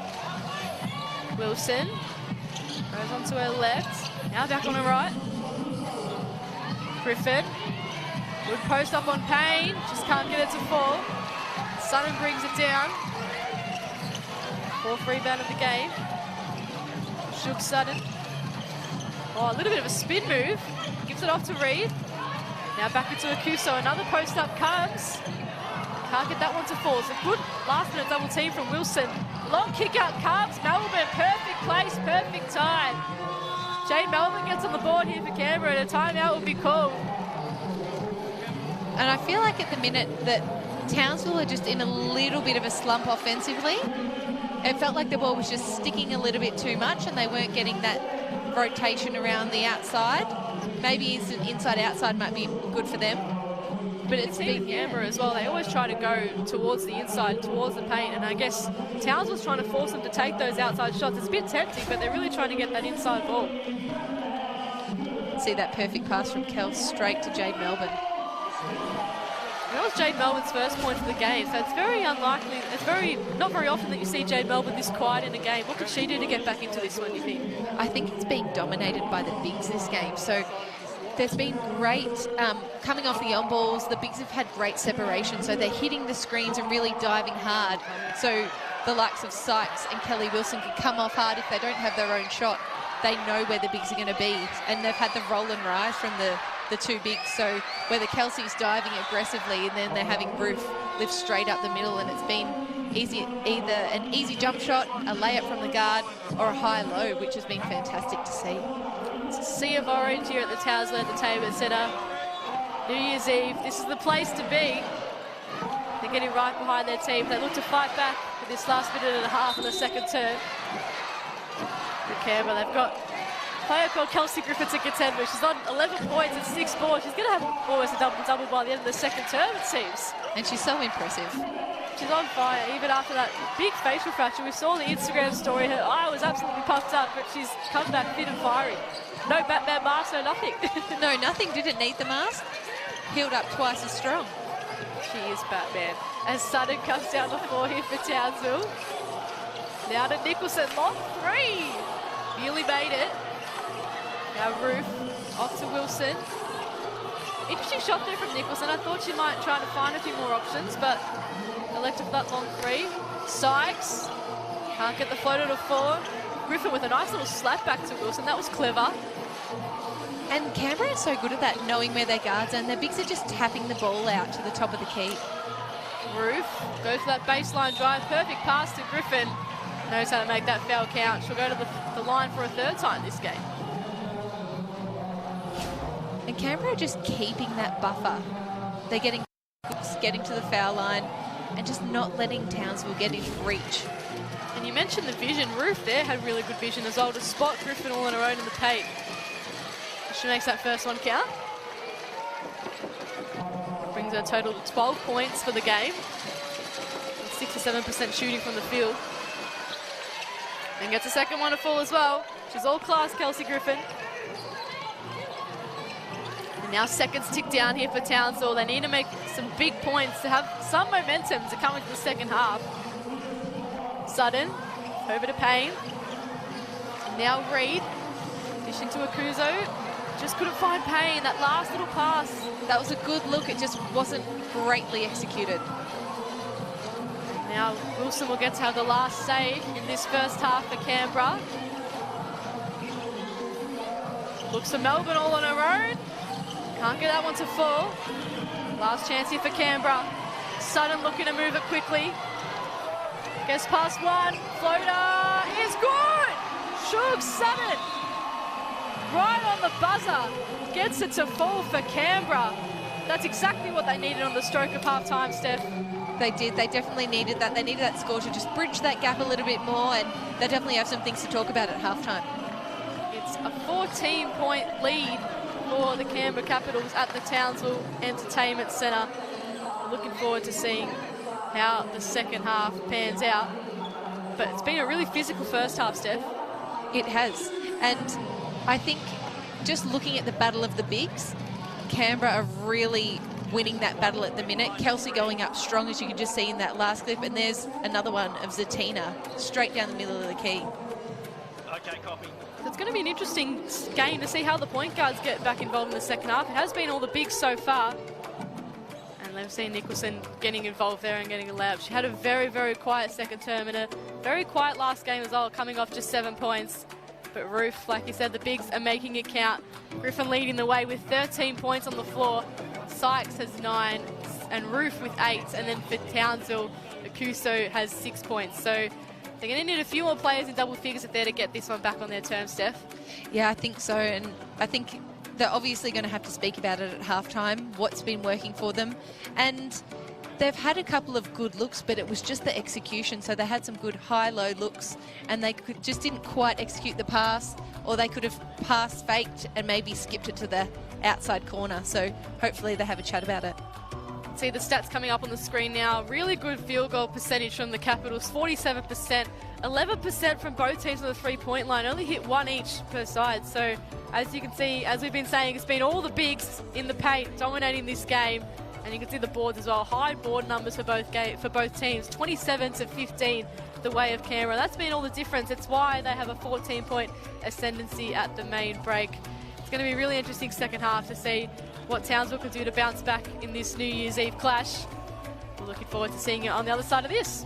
B: Wilson goes onto her left, now back on her right. Griffin, good post up on Payne, just can't get it to fall. Sutton brings it down. Fourth rebound of the game. Shook Sutton. Oh, a little bit of a spin move. Gives it off to Reed. Now back into Akuso. Another post up comes. Can't get that one to fall. It's a good last minute double team from Wilson. Long kick out comes. Melbourne, perfect place, perfect time. Jade Melbourne gets on the board here for Canberra and a timeout will be called.
C: And I feel like at the minute that Townsville are just in a little bit of a slump offensively. It felt like the ball was just sticking a little bit too much and they weren't getting that rotation around the outside. Maybe inside-outside might be good for them.
B: But it's big Canberra as well. They always try to go towards the inside, towards the paint. And I guess Townsville's trying to force them to take those outside shots. It's a bit tempting, but they're really trying to get that inside ball.
C: See that perfect pass from Kel straight to Jade Melbourne.
B: That was Jade Melbourne's first point of the game, so it's very unlikely. It's not very often that you see Jade Melbourne this quiet in a game. What could she do to get back into this one, do you think?
C: I think it's being dominated by the bigs this game. So there's been great coming off the on balls. The bigs have had great separation, so they're hitting the screens and really diving hard. So the likes of Sykes and Kelly Wilson can come off hard if they don't have their own shot. They know where the bigs are going to be, and they've had the roll and rise from the two bigs. So whether Kelsey's diving aggressively and then they're having Roof lift straight up the middle, and it's been either an easy jump shot, a layup from the guard, or a high-low, which has been fantastic to see.
B: It's a sea of orange here at the Townsville Entertainment Centre. New Year's Eve, this is the place to be. They're getting right behind their team. They look to fight back for this last minute and a half of the second term. For Canberra, they've got a player called Kelsey Griffin to contend with. She's on 11 points and 6 boards. She's going to have almost a double-double by the end of the second term, it seems.
C: And she's so impressive.
B: She's on fire, even after that big facial fracture. We saw the Instagram story. Her eye was absolutely puffed up, but she's come back fit and fiery. No Batman mask, no nothing.
C: No, nothing. Didn't need the mask. Healed up twice as strong.
B: She is Batman. As Sutton comes down the floor here for Townsville. Now to Nicholson, long three. Nearly made it. Now Roof off to Wilson. Interesting shot there from Nicholson. I thought she might try to find a few more options, but elected for that long three. Sykes can't get the floater to fall. Griffin with a nice little slap back to Wilson. That was clever.
C: And Canberra is so good at that, knowing where their guards are, and their bigs are just tapping the ball out to the top of the key.
B: Roof goes for that baseline drive. Perfect pass to Griffin. Knows how to make that foul count. She'll go to the line for a third time this game.
C: And Canberra are just keeping that buffer. They're getting to the foul line and just not letting Townsville get into reach.
B: And you mentioned the vision. Roof there had really good vision as well to spot Griffin all on her own in the paint. She makes that first one count. Brings her total to 12 points for the game. 67% shooting from the field. And gets a second one to fall as well. She's all class, Kelsey Griffin. And now seconds tick down here for Townsville. They need to make some big points to have some momentum to come into the second half. Sutton, over to Payne. And now Reed, dish into Akuso. just couldn't find Payne. That last little pass.
C: That was a good look. It just wasn't greatly executed.
B: Now Wilson will get to have the last say in this first half for Canberra. Looks to Melbourne all on her own. Can't get that one to fall. Last chance here for Canberra. Sutton looking to move it quickly. Gets past one. Floater is good. Shug Sutton. Right on the buzzer. Gets it to fall for Canberra. That's exactly what they needed on the stroke of half-time, Steph.
C: They did. They definitely needed that. They needed that score to just bridge that gap a little bit more, and they definitely have some things to talk about at halftime.
B: It's a 14-point lead for the Canberra Capitals at the Townsville Entertainment Centre. Looking forward to seeing how the second half pans out. But it's been a really physical first half, Steph.
C: It has. And I think just looking at the battle of the bigs, Canberra are really winning that battle at the minute. Kelsey going up strong, as you can just see in that last clip. And there's another one of Zatina straight down the middle of the key.
A: Okay, copy.
B: It's going to be an interesting game to see how the point guards get back involved in the second half. It has been all the bigs so far. And they've seen Nicholson getting involved there and getting a layup. She had a very, very quiet second term and a very quiet last game as well, coming off just 7 points. But Roof, like you said, the bigs are making it count. Griffin leading the way with 13 points on the floor. Sykes has 9 and Roof with 8. And then for Townsville, Akuso has 6 points. So they're going to need a few more players in double figures if they're to get this one back on their terms, Steph.
C: Yeah, I think so. And I think they're obviously going to have to speak about it at halftime, what's been working for them. And they've had a couple of good looks, but it was just the execution. So they had some good high-low looks, and they just didn't quite execute the pass, or they could have pass faked and maybe skipped it to the outside corner. So hopefully they have a chat about it.
B: See the stats coming up on the screen now. Really good field goal percentage from the Capitals, 47%, 11% from both teams on the three-point line, only hit 1 each per side. So as you can see, as we've been saying, it's been all the bigs in the paint dominating this game. And you can see the boards as well. High board numbers for both teams, 27-15 the way of Canberra. That's been all the difference. It's why they have a 14-point ascendancy at the main break. It's going to be a really interesting second half to see what Townsville can do to bounce back in this New Year's Eve clash. We're looking forward to seeing it on the other side of this.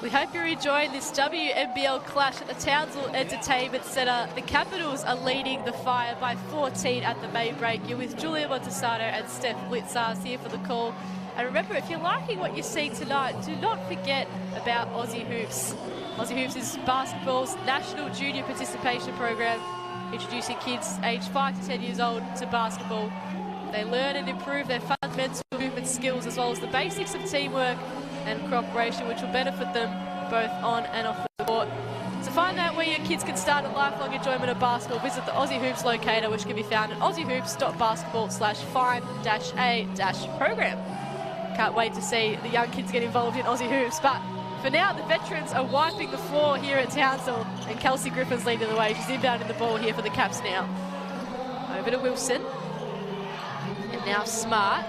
B: We hope you're enjoying this WNBL clash at the Townsville Entertainment Centre. The Capitals are leading the Fire by 14 at the main break. You're with Julia Montesano and Steph Blitzars here for the call. And remember, if you're liking what you're seeing tonight, do not forget about Aussie Hoops. Aussie Hoops is basketball's national junior participation program, introducing kids aged 5 to 10 years old to basketball. They learn and improve their fundamental movement skills as well as the basics of teamwork and cooperation, which will benefit them both on and off the court. To find out where your kids can start a lifelong enjoyment of basketball, visit the Aussie Hoops locator, which can be found at aussiehoops.basketball/5-a-program. Can't wait to see the young kids get involved in Aussie Hoops, but for now, the veterans are wiping the floor here at Townsville, and Kelsey Griffin's leading the way. She's inbounding the ball here for the Caps now. Over to Wilson. And now Smart.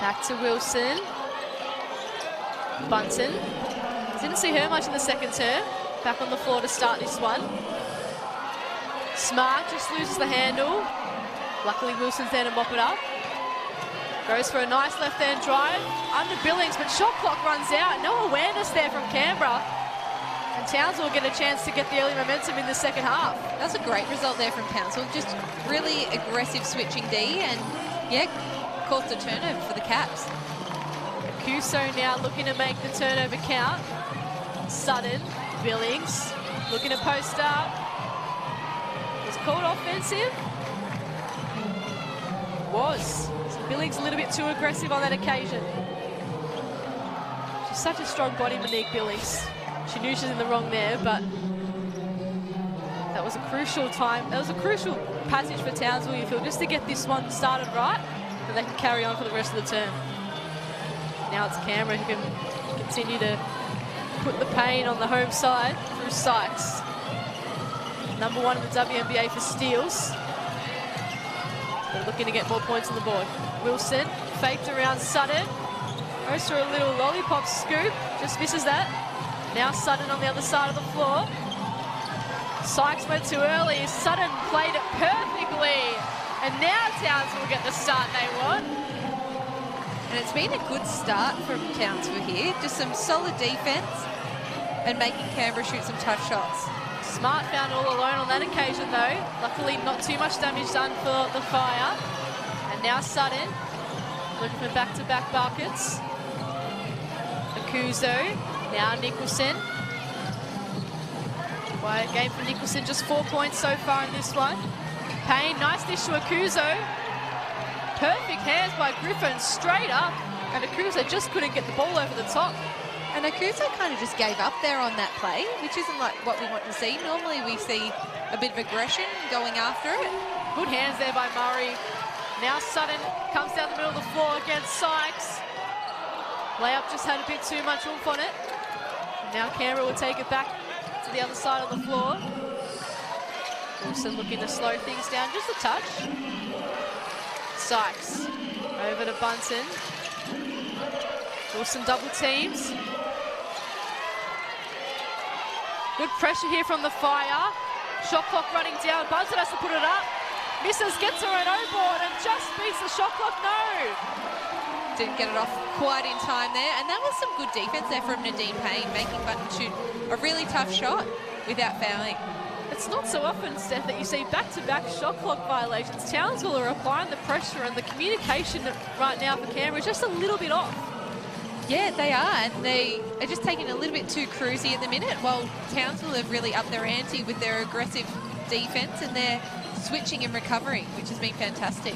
B: Back to Wilson. Bunton. Didn't see her much in the second term. Back on the floor to start this one. Smart just loses the handle. Luckily, Wilson's there to mop it up. Goes for a nice left-hand drive. Under Billings, but shot clock runs out. No awareness there from Canberra. And Townsville will get a chance to get the early momentum in the second half.
C: That's a great result there from Townsville. Just really aggressive switching D, and yeah, caused a turnover for the Caps.
B: Cuso now looking to make the turnover count. Sutton, Billings, looking to post up. Was called offensive. Was. So Billings a little bit too aggressive on that occasion. She's such a strong body, Monique Billings. She knew she was in the wrong there, but that was a crucial time. That was a crucial passage for Townsville, you feel, just to get this one started right, and they can carry on for the rest of the term. Now it's Canberra who can continue to put the pain on the home side through Sykes. Number 1 in the WNBA for steals. They're looking to get more points on the board. Wilson faked around Sutton. Goes for a little lollipop scoop. Just misses that. Now Sutton on the other side of the floor. Sykes went too early. Sutton played it perfectly. And now Townsville will get the start they want.
C: And it's been a good start from Townsville here. Just some solid defense and making Canberra shoot some tough shots.
B: Smart found all alone on that occasion though. Luckily not too much damage done for the Fire. And now Sutton looking for back-to-back buckets. Akuzo, now Nicholson. Quiet game for Nicholson, just 4 points so far in this one. Payne, nice dish to Akuzo. Perfect hands by Griffin, straight up. And Akuzo just couldn't get the ball over the top.
C: And Akuzo kind of just gave up there on that play, which isn't like what we want to see. Normally we see a bit of aggression going after it.
B: Good hands there by Murray. Now Sutton comes down the middle of the floor against Sykes. Layup just had a bit too much oomph on it. And now Canberra will take it back to the other side of the floor. Wilson looking to slow things down just a touch. Sykes over to Bunton. Wilson double teams. Good pressure here from the Fire. Shot clock running down. Bunton has to put it up. Misses, gets her an O-board and just beats the shot clock. No.
C: Didn't get it off quite in time there. And that was some good defense there from Nadine Payne, making Bunton shoot a really tough shot without fouling.
B: It's not so often, Steph, that you see back-to-back shot clock violations. Townsville are applying the pressure, and the communication right now for Canberra is just a little bit off.
C: Yeah, they are, and they are just taking a little bit too cruisy at the minute, while Townsville have really upped their ante with their aggressive defence, and they're switching and recovering, which has been fantastic.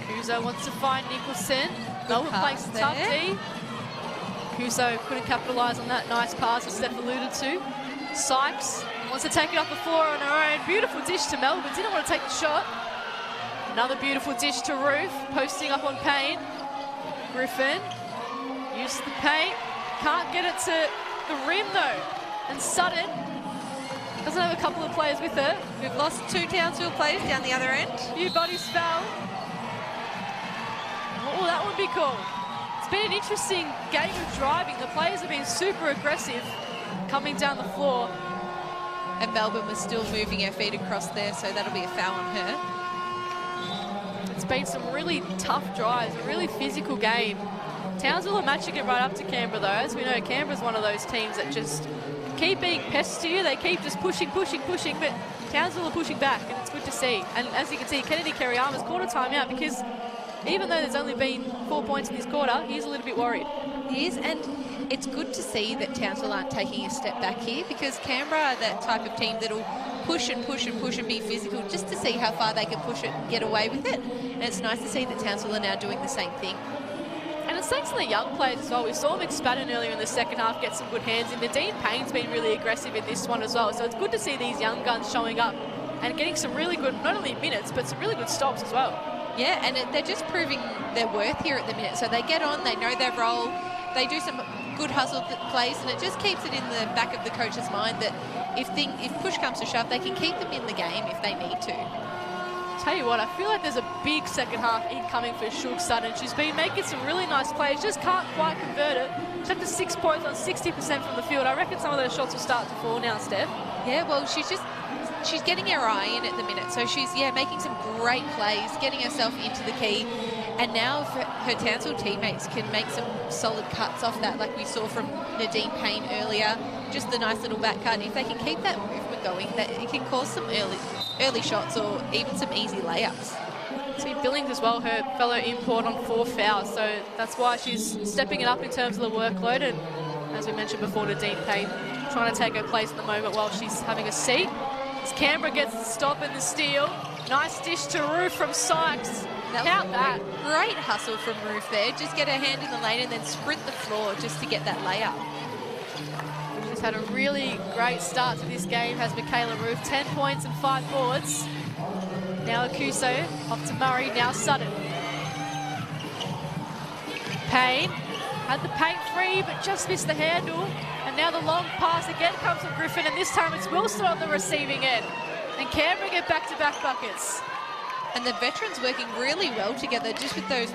B: Kuzo wants to find Nicholson. Melbourne plays a tough D. Kuzo couldn't capitalise on that nice pass that Steph alluded to. Sykes wants to take it off the floor on her own. Beautiful dish to Melbourne. Didn't want to take the shot. Another beautiful dish to Ruth, posting up on Payne. Griffin uses the paint. Can't get it to the rim though. And Sutton doesn't have a couple of players with her.
C: We've lost 2 Townsville players down the other end.
B: A few bodies fell. What will that one be called? It's been an interesting game of driving. The players have been super aggressive coming down the floor.
C: And Melbourne was still moving her feet across there, so that'll be a foul on her.
B: It's been some really tough drives, a really physical game. Townsville are matching it right up to Canberra, though. As we know, Canberra's one of those teams that just keep being pests to you. They keep just pushing, but Townsville are pushing back, and it's good to see. And as you can see, Kennedy Kerryama's called a timeout because even though there's only been 4 points in this quarter, he's a little bit worried.
C: He is, and it's good to see that Townsville aren't taking a step back here, because Canberra are that type of team that'll push and push and push and be physical just to see how far they can push it and get away with it. And it's nice to see that Townsville are now doing the same thing.
B: And it's thanks to the young players as well. We saw McSpadden earlier in the second half get some good hands in. Nadine Payne's been really aggressive in this one as well. So it's good to see these young guns showing up and getting some really good, not only minutes, but some really good stops as well.
C: Yeah, and they're just proving their worth here at the minute. So they get on, they know their role, they do some good hustle plays, and it just keeps it in the back of the coach's mind that if push comes to shove, they can keep them in the game if they need to.
B: Tell you what, I feel like there's a big second half incoming for Shug Sutton. She's been making some really nice plays, just can't quite convert it. She's up to 6 points on 60% from the field. I reckon some of those shots will start to fall now, Steph.
C: Yeah, well, she's getting her eye in at the minute. So she's, making some great plays, getting herself into the key. And now her Townsville teammates can make some solid cuts off that, like we saw from Nadine Payne earlier. Just the nice little back cut. If they can keep that movement going, that it can cause some early shots or even some easy layups.
B: See Billings as well, her fellow import, on 4 fouls, so that's why she's stepping it up in terms of the workload. And as we mentioned before, Nadine Payne trying to take her place in the moment while she's having a seat. As Canberra gets the stop and the steal. Nice dish to Ruth from Sykes. Count that.
C: Great hustle from Ruth there. Just get her hand in the lane and then sprint the floor just to get that layup.
B: She's had a really great start to this game, has Michaela Ruth. 10 points and 5 boards. Now Akuso, off to Murray, now Sutton. Payne had the paint free, but just missed the handle. And now the long pass again comes from Griffin, and this time it's Wilson on the receiving end. And Canberra get back-to-back buckets.
C: And the veterans working really well together, just with those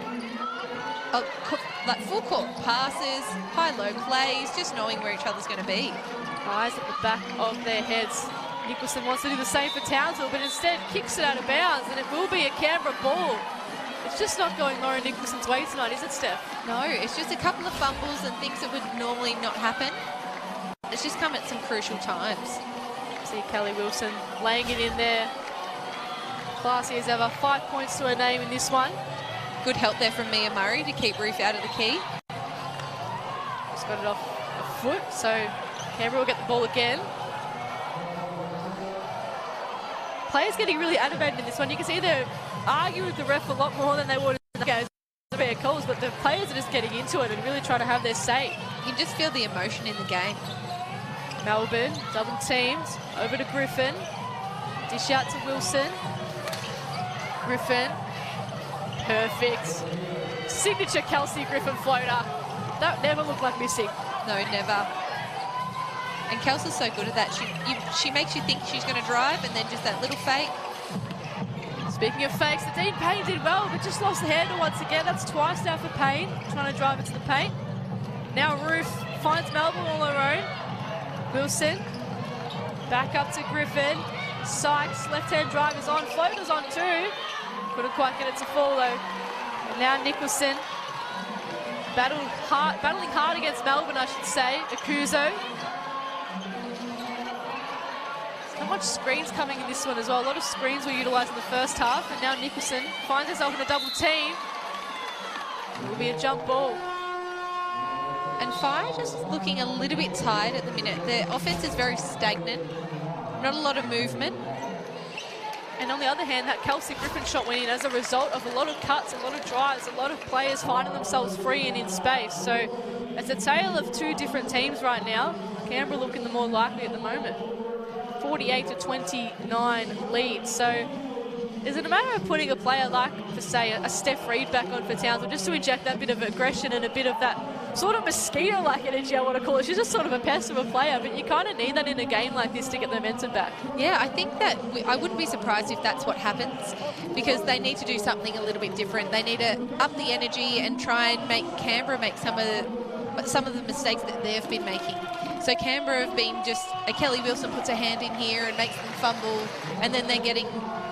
C: like full-court passes, high-low plays, just knowing where each other's going to be.
B: Eyes at the back of their heads. Nicholson wants to do the same for Townsville, but instead kicks it out of bounds, and it will be a Canberra ball. It's just not going Lauren Nicholson's way tonight, is it, Steph?
C: No, it's just a couple of fumbles and things that would normally not happen. It's just come at some crucial times.
B: See Kelly Wilson laying it in there. Classy as ever. 5 points to her name in this one.
C: Good help there from Mia Murray to keep Ruth out of the key.
B: Just got it off a foot, so Canberra will get the ball again. Players getting really animated in this one. You can see they're arguing with the ref a lot more than they would in the games. Fair calls, but the players are just getting into it and really trying to have their say.
C: You can just feel the emotion in the game.
B: Melbourne, double teamed, over to Griffin. Dish out to Wilson. Griffin, perfect. Signature Kelsey Griffin floater. That never looked like missing.
C: No, never. And Kelsey's so good at that. She makes you think she's going to drive, and then just that little fake.
B: Speaking of fakes, Nadine Payne did well, but just lost the handle once again. That's twice now for Payne, trying to drive it to the paint. Now Ruth finds Melbourne all her own. Wilson, back up to Griffin. Sykes, left-hand drive is on. Floater's on too. Couldn't quite get it to fall though. And now Nicholson, battling hard against Melbourne, I should say. Akuso. Not much screens coming in this one as well. A lot of screens were utilised in the first half, and now Nicholson finds herself in a double team. It will be a jump ball.
C: And Fire just looking a little bit tired at the minute. Their offense is very stagnant, not a lot of movement.
B: And on the other hand, that Kelsey Griffin shot went in as a result of a lot of cuts, a lot of drives, a lot of players finding themselves free and in space. So it's a tale of two different teams right now. Canberra looking the more likely at the moment. 48-29 lead. So is it a matter of putting a player like, for say, a Steph Reid back on for Townsville just to inject that bit of aggression and a bit of that sort of mosquito-like energy, I want to call it? She's just sort of a pest of a player, but you kind of need that in a game like this to get the momentum back.
C: Yeah, I think that I wouldn't be surprised if that's what happens, because they need to do something a little bit different. They need to up the energy and try and make Canberra make some of the mistakes that they've been making. So Canberra have been just, Kelly Wilson puts her hand in here and makes them fumble, and then they're getting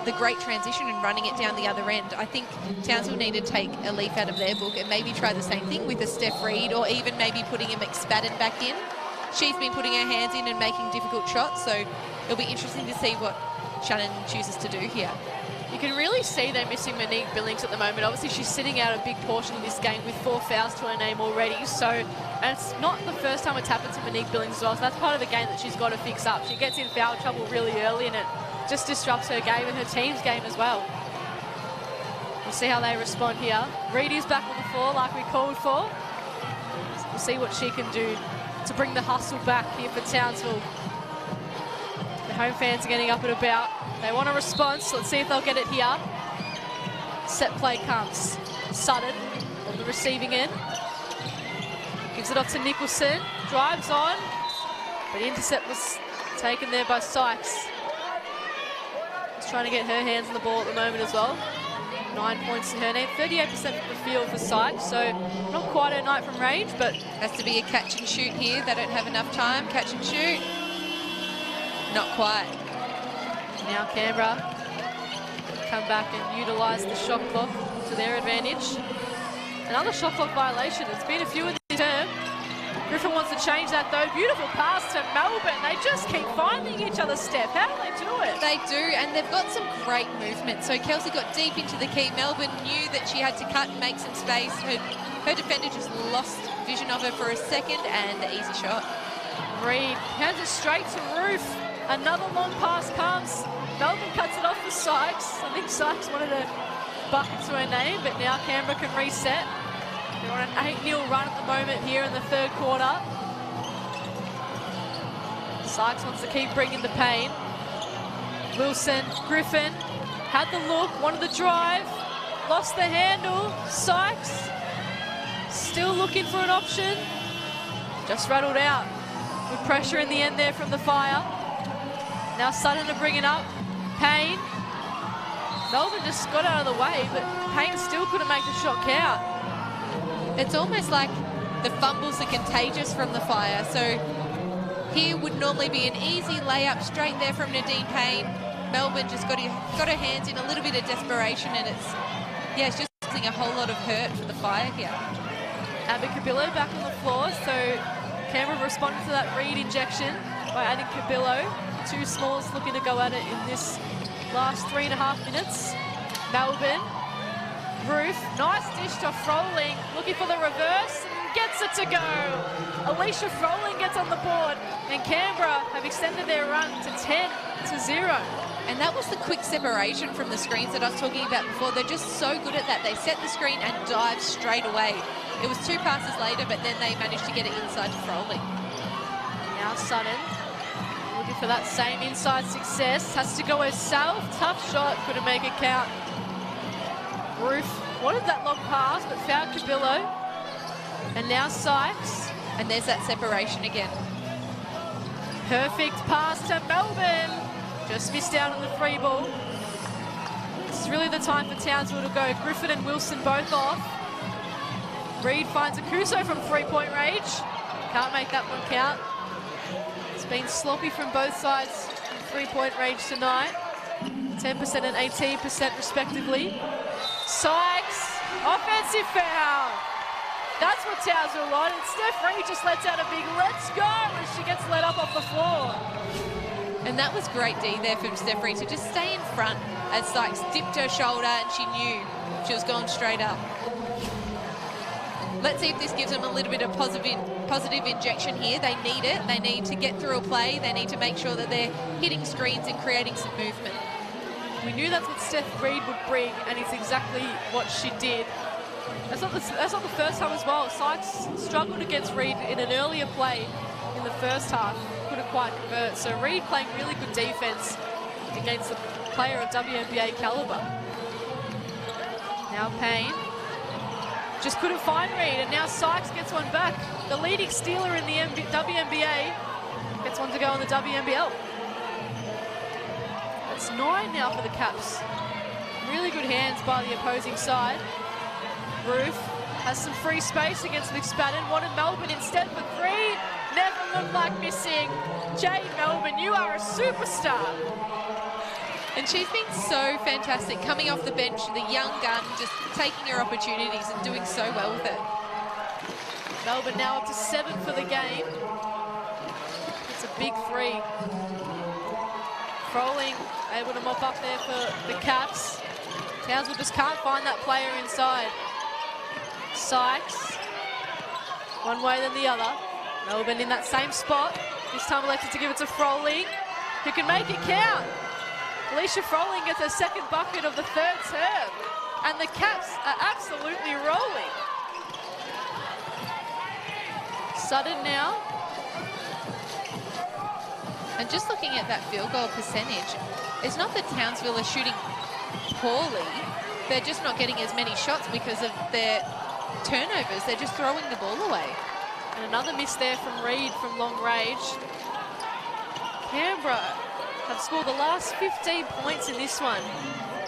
C: the great transition and running it down the other end. I think Townsville need to take a leaf out of their book and maybe try the same thing with a Steph Reid, or even maybe putting a McSpadden back in. She's been putting her hands in and making difficult shots, so it'll be interesting to see what Shannon chooses to do here.
B: You can really see they're missing Monique Billings at the moment. Obviously, she's sitting out a big portion of this game with 4 fouls to her name already. So, and it's not the first time it's happened to Monique Billings as well. So that's part of the game that she's got to fix up. She gets in foul trouble really early, and it just disrupts her game and her team's game as well. We'll see how they respond here. Reid is back on the floor like we called for. We'll see what she can do to bring the hustle back here for Townsville. The home fans are getting up and about. They want a response. Let's see if they'll get it here. Set play comes. Sutton on the receiving end. Gives it off to Nicholson. Drives on. But the intercept was taken there by Sykes. She's trying to get her hands on the ball at the moment as well. 9 points to her name. 38% from the field for Sykes. So not quite her night from range, but
C: Has to be a catch and shoot here. They don't have enough time. Catch and shoot. Not quite.
B: now Canberra come back and utilise the shot clock to their advantage. Another shot clock violation. It's been a few in this term. Griffin wants to change that though. Beautiful pass to Melbourne. They just keep finding each other, Steph. How do they do it?
C: They do, and they've got some great movement. So Kelsey got deep into the key. Melbourne knew that she had to cut and make some space. Her defender just lost vision of her for a second, and the easy shot.
B: Reid hands it straight to Roof. Another long pass comes. Melbourne cuts it off for Sykes. I think Sykes wanted a bucket to her name, but now Canberra can reset. They're on an 8-0 run at the moment here in the third quarter. Sykes wants to keep bringing the pain. Wilson, Griffin, had the look, wanted the drive, lost the handle. Sykes, still looking for an option. Just rattled out with pressure in the end there from the Fire. Now Sutton to bring it up. Payne. Melbourne just got out of the way, but Payne still couldn't make the shot count.
C: It's almost like the fumbles are contagious from the Fire. So here would normally be an easy layup straight there from Nadine Payne. Melbourne just got her hands in a little bit of desperation, and it's just causing a whole lot of hurt for the Fire here.
B: Abby Cabillo back on the floor, so Canberra responded to that Reid injection by adding Cabillo. Two smalls looking to go at it in this last 3.5 minutes. Melbourne. Roof, nice dish to Froling, looking for the reverse, and gets it to go. Alicia Froling gets on the board, and Canberra have extended their run to 10-0.
C: And that was the quick separation from the screens that I was talking about before. They're just so good at that. They set the screen and dive straight away. It was 2 passes later, but then they managed to get it inside to Froling.
B: Now Sutton, looking for that same inside success, has to go herself. Tough shot, couldn't make it count. Roof wanted that long pass, but found Cabillo. And now Sykes.
C: And there's that separation again.
B: Perfect pass to Melbourne. Just missed out on the free ball. This is really the time for Townsville to go. Griffin and Wilson both off. Reid finds Akuso from 3-point range. Can't make that one count. It's been sloppy from both sides from 3-point range tonight. 10% and 18% respectively. Sykes, offensive foul. That's what Townsville wanted. Steph Reid just lets out a big let's go as she gets let up off the floor.
C: And that was great D there from Steph Reid to just stay in front as Sykes dipped her shoulder and she knew she was going straight up. Let's see if this gives them a little bit of positive injection here. They need it. They need to get through a play. They need to make sure that they're hitting screens and creating some movement.
B: We knew that's what Steph Reid would bring, and it's exactly what she did. That's not the first time as well. Sykes struggled against Reid in an earlier play in the first half. Couldn't quite convert. So Reid playing really good defense against a player of WNBA caliber. Now Payne. Just couldn't find Reid, and now Sykes gets one back. The leading stealer in the WNBA gets one to go in the WNBL. That's 9 now for the Caps. Really good hands by the opposing side. Roof has some free space against McSpadden. Wanted Melbourne instead for 3. Never looked like missing. Jade Melbourne, you are a superstar.
C: And she's been so fantastic, coming off the bench, the young gun, just taking her opportunities and doing so well with it.
B: Melbourne now up to 7 for the game. It's a big 3. Froling able to mop up there for the Caps. Townsville just can't find that player inside. Sykes, one way than the other. Melbourne in that same spot. This time elected to give it to Froling, who can make it count. Alicia Froling gets her second bucket of the 3rd term. And the Caps are absolutely rolling. Sutton now.
C: And just looking at that field goal percentage, it's not that Townsville are shooting poorly. They're just not getting as many shots because of their turnovers. They're just throwing the ball away.
B: And another miss there from Reid from long range. Canberra have scored the last 15 points in this one.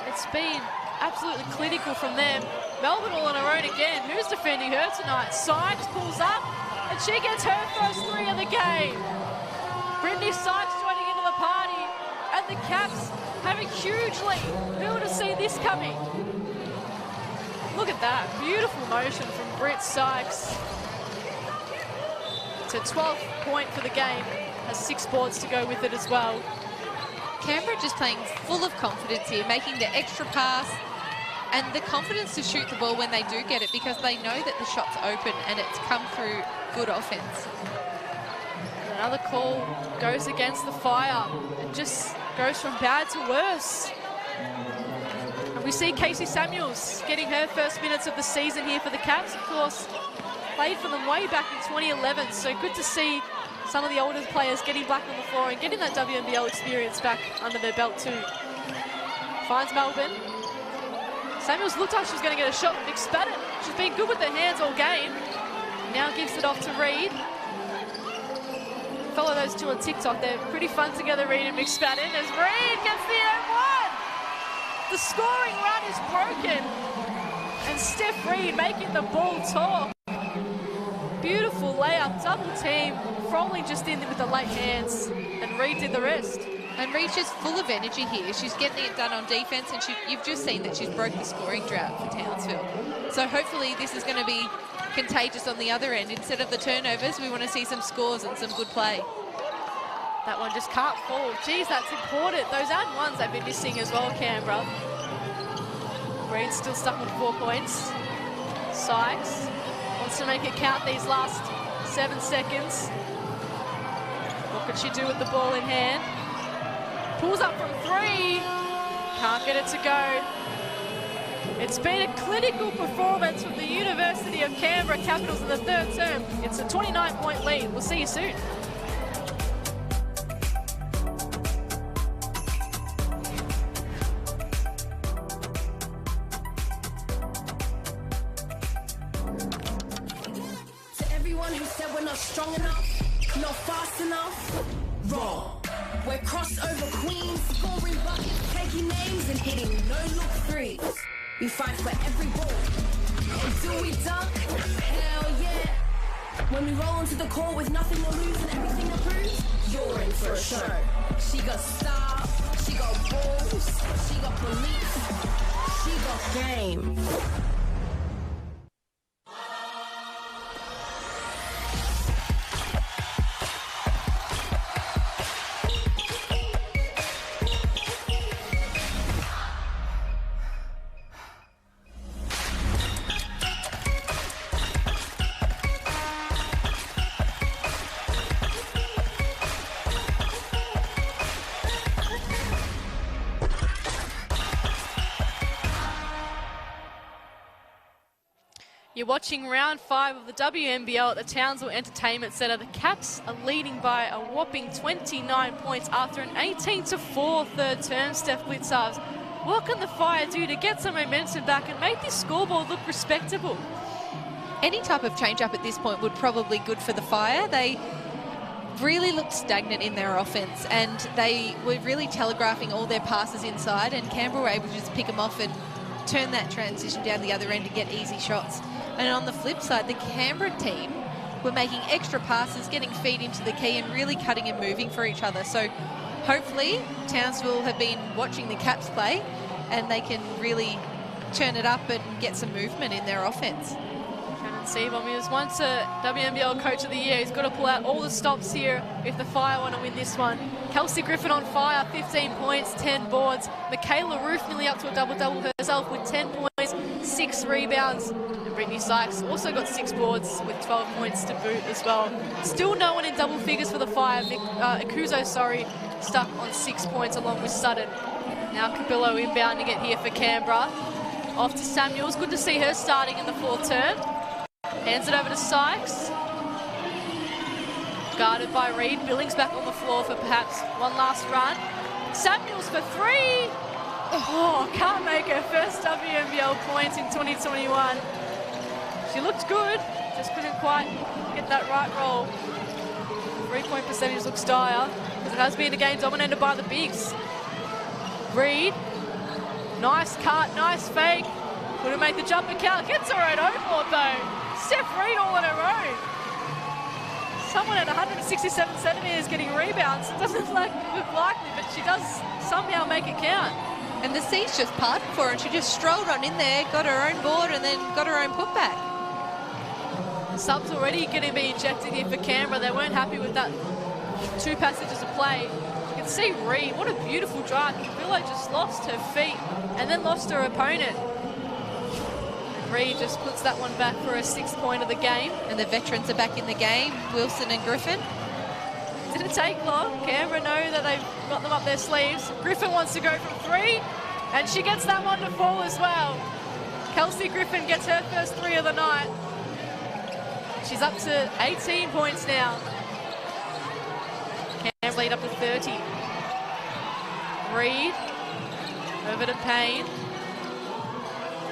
B: It's been absolutely clinical from them. Melbourne all on her own again. Who's defending her tonight? Sykes pulls up, and she gets her first 3 of the game. Brittany Sykes joining into the party, and the Caps have a huge lead. Who would have seen this coming? Look at that, beautiful motion from Britt Sykes. It's a 12th point for the game, has 6 boards to go with it as well.
C: Canberra just playing full of confidence here, making the extra pass and the confidence to shoot the ball when they do get it, because they know that the shot's open and it's come through good offense.
B: And another call goes against the Fire. It just goes from bad to worse. And we see Casey Samuels getting her first minutes of the season here for the Caps. Of course, played for them way back in 2011, so good to see some of the older players getting back on the floor and getting that WNBL experience back under their belt too. Finds Melbourne. Samuels looked like she was going to get a shot with McSpadden. She's been good with her hands all game. Now gives it off to Reid. Follow those two on TikTok. They're pretty fun together, Reid and McSpadden, as Reid gets the M1. The scoring run is broken. And Steph Reid making the ball talk. Beautiful layup, double team. Froling just in with the late hands, and Reid did the rest.
C: And Reid's just full of energy here. She's getting it done on defense, and you've just seen that she's broke the scoring drought for Townsville. So hopefully this is going to be contagious on the other end. Instead of the turnovers, we want to see some scores and some good play.
B: That one just can't fall. Geez, that's important. Those and ones they've been missing as well, Canberra. Reid's still stuck with 4 points. Sykes wants to make it count these last 7 seconds. What could she do with the ball in hand? Pulls up from 3. Can't get it to go. It's been a clinical performance from the University of Canberra Capitals in the 3rd term. It's a 29-point lead. We'll see you soon.
D: To everyone who said we're not strong enough, not fast enough, wrong. We're crossover queens, scoring buckets, taking names and hitting no-look threes. We fight for every ball. And do we dunk? Hell yeah. When we roll into the court with nothing to lose and everything to prove, you're in for a show. She got style, she got balls, she got belief, she got game.
B: You're watching round 5 of the WNBL at the Townsville Entertainment Centre. The Caps are leading by a whopping 29 points after an 18-4 third term, Steph Blitzarves. What can the Fire do to get some momentum back and make this scoreboard look respectable?
C: Any type of change-up at this point would probably be good for the Fire. They really looked stagnant in their offense, and they were really telegraphing all their passes inside, and Canberra were able to just pick them off and turn that transition down the other end and get easy shots. And on the flip side, the Canberra team were making extra passes, getting feed into the key and really cutting and moving for each other. So hopefully Townsville have been watching the Caps play and they can really turn it up and get some movement in their offense.
B: Seabom, he was once a WNBL Coach of the Year. He's got to pull out all the stops here if the Fire want to win this one. Kelsey Griffin on fire, 15 points, 10 boards. Michaela Roof nearly up to a double-double herself with 10 points, 6 rebounds. And Brittany Sykes also got 6 boards with 12 points to boot as well. Still no one in double figures for the Fire. Akuzo, stuck on 6 points along with Sutton. Now Cabillo inbounding it here for Canberra. Off to Samuels. Good to see her starting in the 4th term. Hands it over to Sykes. Guarded by Reed. Billings back on the floor for perhaps one last run. Samuels for 3. Oh, can't make her first WNBL point in 2021. She looked good, just couldn't quite get that right roll. 3-point percentage looks dire, because it has been a game dominated by the bigs. Reed. Nice cut, nice fake. Couldn't make the jumper count. Gets her own board though. Steph Reed all on her own. Someone at 167 centimetres getting rebounds. It doesn't look likely, but she does somehow make it count.
C: And the seats just parted for her, and she just strolled on in there, got her own board, and then got her own putback.
B: Subs already going to be injected here for Canberra. They weren't happy with that 2 passages of play. You can see Reed, what a beautiful drive. Cabillo just lost her feet and then lost her opponent. Reed just puts that one back for a 6th point of the game.
C: And the veterans are back in the game, Wilson and Griffin.
B: Didn't take long. Canberra know that they've got them up their sleeves. Griffin wants to go from 3, and she gets that one to fall as well. Kelsey Griffin gets her first 3 of the night. She's up to 18 points now. Canberra lead up to 30. Reed over to Payne.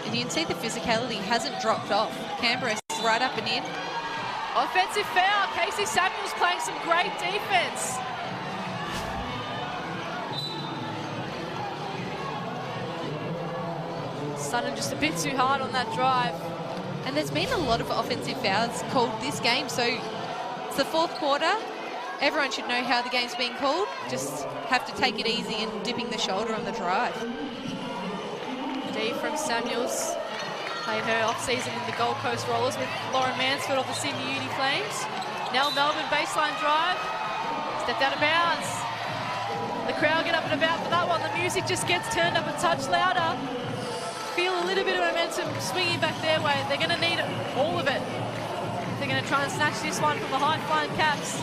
C: And you can see the physicality hasn't dropped off. Canberra's right up and in.
B: Offensive foul. Casey Samuels playing some great defense. Sutton just a bit too hard on that drive.
C: And there's been a lot of offensive fouls called this game, so it's the 4th quarter. Everyone should know how the game's being called. Just have to take it easy and dipping the shoulder on the drive.
B: D from Samuels. Played her off-season in the Gold Coast Rollers with Lauren Mansfield of the Sydney Uni Flames. Now Melbourne baseline drive. Stepped out of bounds. The crowd get up and about for that one. The music just gets turned up a touch louder. Feel a little bit of momentum swinging back their way. They're going to need all of it. They're going to try and snatch this one from the high-flying Caps.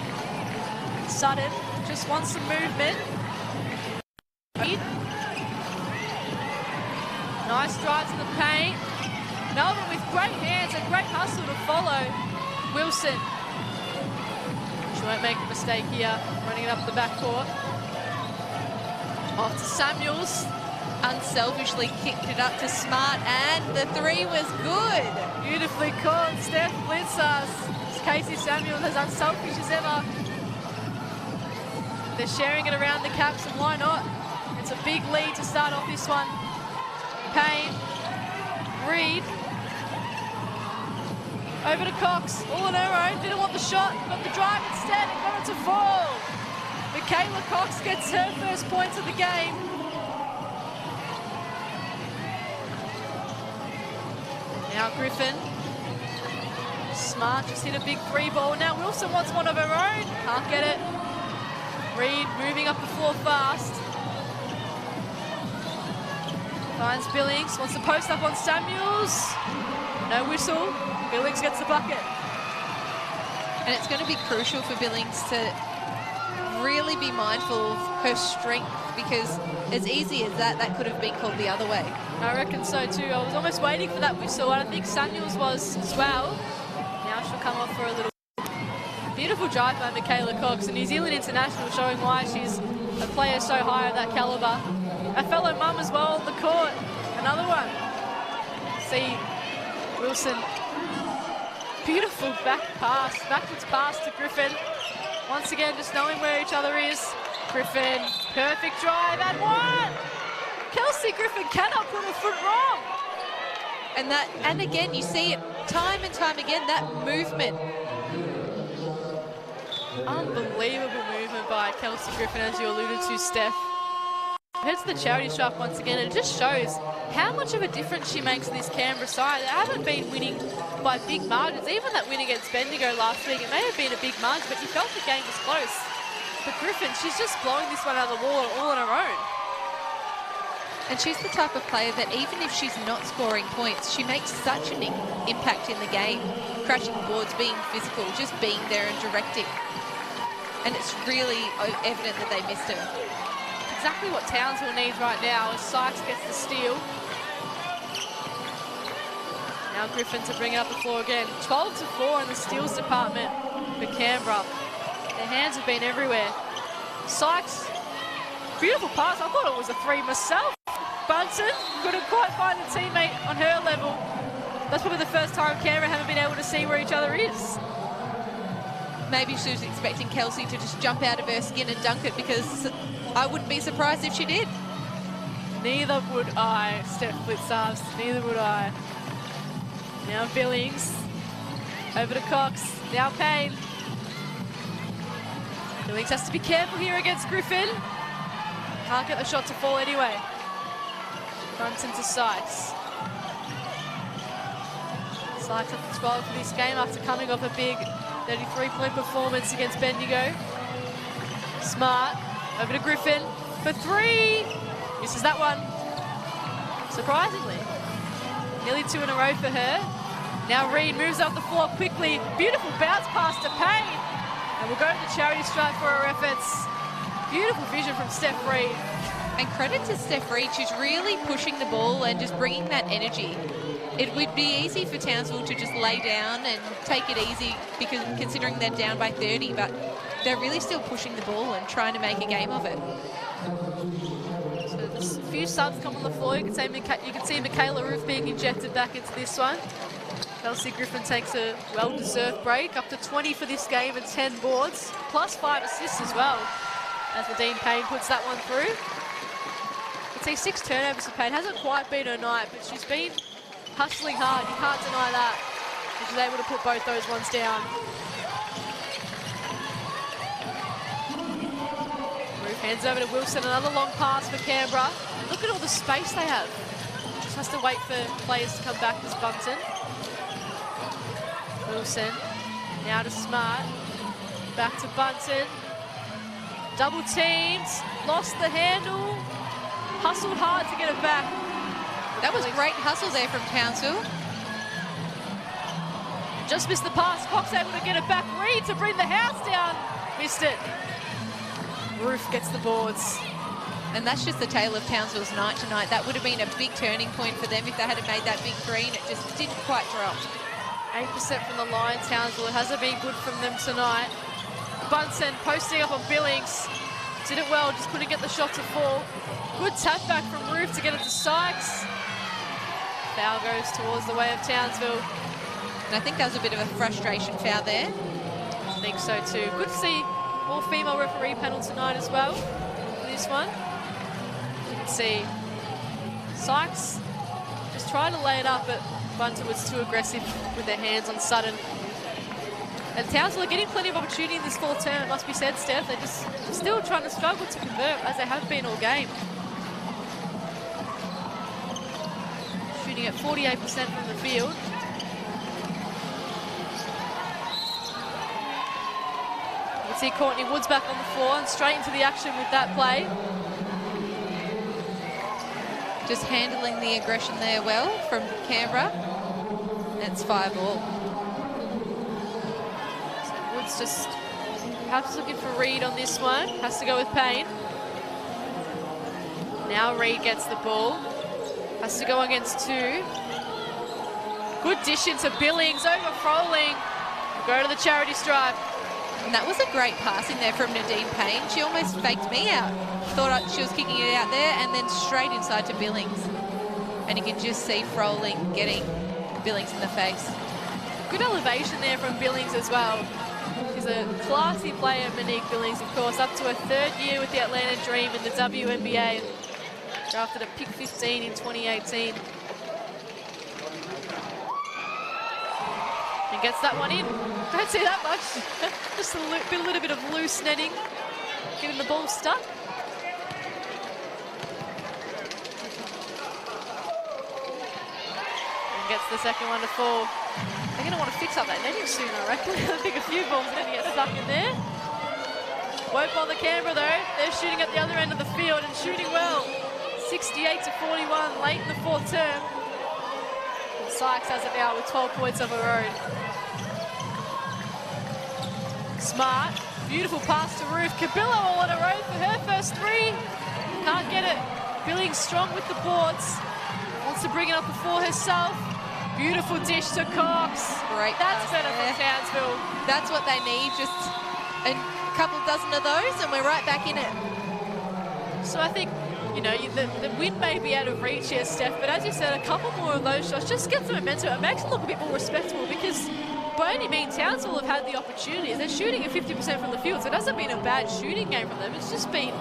B: Sutton just wants some movement. Nice drive to the paint. Melbourne with great hands and great hustle to follow. Wilson. She won't make a mistake here, running it up the backcourt. Off to Samuels. Unselfishly kicked it up to Smart, and the 3 was good. Beautifully caught. Steph Blitzers. Casey Samuels as unselfish as ever. They're sharing it around the Caps, and why not? It's a big lead to start off this one. Payne. Reed. Over to Cox. All on her own. Didn't want the shot. Got the drive instead and got it to fall. Michaela Cox gets her first points of the game. Now Griffin. Smart just hit a big 3 ball. Now Wilson wants one of her own. Can't get it. Reed moving up the floor fast. Finds Billings. Wants to post up on Samuels. No whistle. Billings gets the bucket.
C: And it's going to be crucial for Billings to really be mindful of her strength, because as easy as that could have been called the other way.
B: I reckon so too. I was almost waiting for that whistle. I think Samuels was as well. Now she'll come off for a little. Beautiful drive by Michaela Cox, a New Zealand international, showing why she's a player so high of that calibre. A fellow mum as well on the court. Another one. See Wilson. Beautiful backwards pass to Griffin. Once again, just knowing where each other is. Griffin, perfect drive and 1. Kelsey Griffin cannot put her foot wrong.
C: And again, you see it time and time again, that movement.
B: Unbelievable movement by Kelsey Griffin, as you alluded to, Steph. Heads to the charity stripe once again, and it just shows how much of a difference she makes to this Canberra side. They haven't been winning by big margins. Even that win against Bendigo last week, it may have been a big margin, but you felt the game was close. But Griffin, she's just blowing this one out of the water all on her own.
C: And she's the type of player that even if she's not scoring points, she makes such an impact in the game. Crashing boards, being physical, just being there and directing. And it's really evident that they missed her.
B: Exactly what Townsville needs right now as Sykes gets the steal. Now Griffin to bring it up the floor again. 12-4 in the steals department for Canberra. Their hands have been everywhere. Sykes, beautiful pass. I thought it was a three myself. Bunsen couldn't quite find a teammate on her level. That's probably the first time Canberra haven't been able to see where each other is.
C: Maybe she was expecting Kelsey to just jump out of her skin and dunk it, because I wouldn't be surprised if she did.
B: Neither would I, Steph Blitzarves. Neither would I. Now Billings. Over to Cox. Now Payne. Billings has to be careful here against Griffin. Can't get the shot to fall anyway. Bunsen to Sykes. Sykes up to 12 for this game after coming off a big 33-point performance against Bendigo. Smart. Over to Griffin for three. Misses that one. Surprisingly. Nearly two in a row for her. Now Reed moves up the floor quickly. Beautiful bounce pass to Payne. And we'll go to the charity stripe for her efforts. Beautiful vision from Steph Reed.
C: And credit to Steph Reed, she's really pushing the ball and just bringing that energy. It would be easy for Townsville to just lay down and take it easy, because considering they're down by 30, but they're really still pushing the ball and trying to make a game of it.
B: So there's a few subs come on the floor. You can see Michaela Roof being injected back into this one. Kelsey Griffin takes a well-deserved break, up to 20 for this game and 10 boards, plus 5 assists as well, as Nadine Payne puts that one through. You can see 6 turnovers for Payne. Hasn't quite been her night, but she's been hustling hard. You can't deny that. And she's able to put both those ones down. Roof hands over to Wilson. Another long pass for Canberra. And look at all the space they have. Just has to wait for players to come back as Bunsen. Wilson, now to Smart, back to Bunsen, double teamed, lost the handle, hustled hard to get it back.
C: That was great hustle there from Townsville.
B: Just missed the pass, Cox able to get it back, Reed to bring the house down, missed it. Roof gets the boards.
C: And that's just the tale of Townsville's night tonight. That would have been a big turning point for them if they had made that big three, and it just didn't quite drop.
B: 8% from the line, Townsville. It hasn't been good from them tonight. Bunsen posting up on Billings. Did it well, just couldn't get the shot to fall. Good tap back from Roof to get it to Sykes. Foul goes towards the way of Townsville.
C: And I think that was a bit of a frustration foul there.
B: I think so too. Good to see all-female referee panel tonight as well for this one. You can see Sykes just trying to lay it up, but Bunter was too aggressive with their hands on Sutton. And Townsville are getting plenty of opportunity in this fourth term, it must be said, Steph. They're just still trying to struggle to convert, as they have been all game. Shooting at 48% from the field. You can see Courtney Woods back on the floor and straight into the action with that play.
C: Just handling the aggression there well from Canberra. It's 5-all.
B: So Woods just perhaps looking for Reed on this one. Has to go with Payne. Now Reed gets the ball. Has to go against two. Good dish into Billings over Froling. Go to the charity stripe.
C: And that was a great passing there from Nadine Payne. She almost faked me out. Thought she was kicking it out there, and then straight inside to Billings. And you can just see Froling getting Billings in the face.
B: Good elevation there from Billings as well. She's a classy player, Monique Billings, of course, up to her 3rd year with the Atlanta Dream in the WNBA. Drafted at pick 15 in 2018. And gets that one in. Don't see that much. Just a little bit of loose netting. getting the ball stuck. And gets the second one to fall. They're going to want to fix up that netting soon, I reckon. I think a few balls are going to get stuck in there. Won't bother Canberra though. They're shooting at the other end of the field and shooting well. 68-41 late in the fourth term. And Sykes has it now with 12 points of her own. Smart, beautiful pass to Ruth. Cabillo all on her own for her first three. Can't get it. Billings strong with the boards. Wants to bring it up before herself. Beautiful dish to Cox.
C: Great.
B: That's better for Townsville.
C: That's what they need. Just a couple dozen of those and we're right back in it.
B: So I think, you know, the win may be out of reach here, Steph, but as you said, a couple more of those shots just gets the momentum. It makes it look a bit more respectable because by any means, Townsville have had the opportunities. They're shooting at 50% from the field, so it hasn't been a bad shooting game from them. It's just been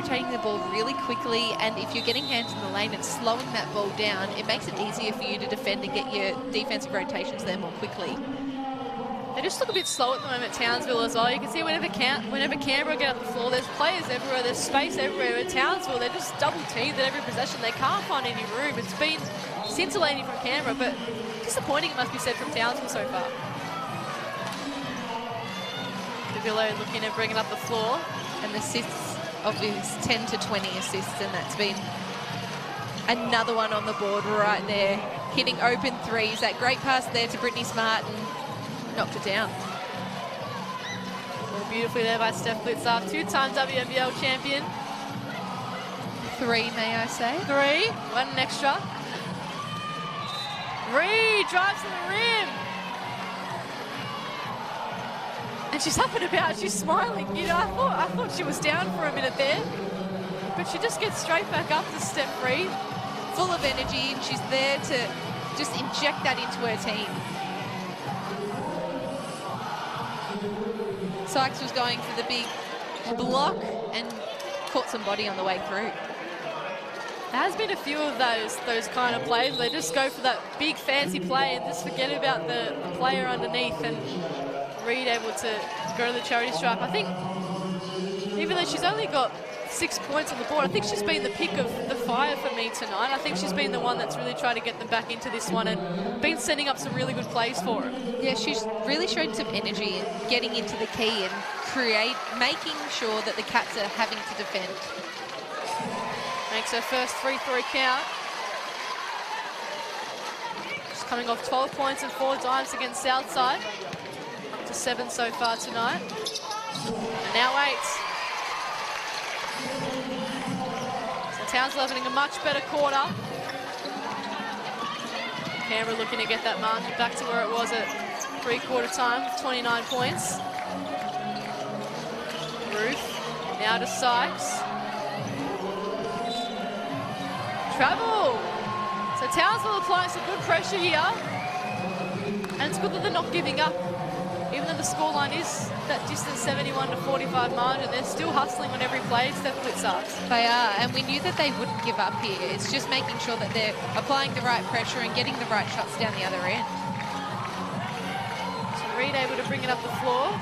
C: Trading the ball really quickly, and if you're getting hands in the lane and slowing that ball down, it makes it easier for you to defend and get your defensive rotations there more quickly.
B: they just look a bit slow at the moment, Townsville as well. You can see whenever Canberra get up the floor, there's players everywhere, there's space everywhere. At Townsville, they're just double teamed at every possession. They can't find any room. It's been scintillating from Canberra, but disappointing, it must be said, from Townsville so far. Cabillo looking at bringing up the floor.
C: And the assists of his 10 to 20 assists, and that's been another one on the board right there. Hitting open threes. That great pass there to Brittany Smart and knocked it down.
B: Well, beautifully there by Steph Blitzarf, two-time WNBL champion.
C: 3, may I say?
B: 3, one extra. Reed drives to the rim. And she's up and about, she's smiling. You know, I thought she was down for a minute there. But she just gets straight back up to Steph Reed.
C: Full of energy, and she's there to just inject that into her team. Sykes was going for the big block and caught some body on the way through.
B: There has been a few of those kind of plays where they just go for that big fancy play and just forget about the player underneath, and Reed able to go to the charity stripe. I think even though she's only got 6 points on the board, I think she's been the pick of the fire for me tonight. I think she's been the one that's really tried to get them back into this one and been setting up some really good plays for her.
C: Yeah, she's really showed some energy in getting into the key and making sure that the Cats are having to defend.
B: Makes her first free throw count. She's coming off 12 points and 4 dimes against Southside. Up to 7 so far tonight. And now 8. So Townsville having a much better quarter. Canberra looking to get that margin back to where it was at three-quarter time, 29 points. Ruth, now to Sykes. Travel. So Townsville applying some good pressure here. And it's good that they're not giving up. Even though the scoreline is that distant 71 to 45 margin, they're still hustling on every play. Steph Blitzarf.
C: They are, and we knew that they wouldn't give up here. It's just making sure that they're applying the right pressure and getting the right shots down the other end.
B: So Reed able to bring it up the floor.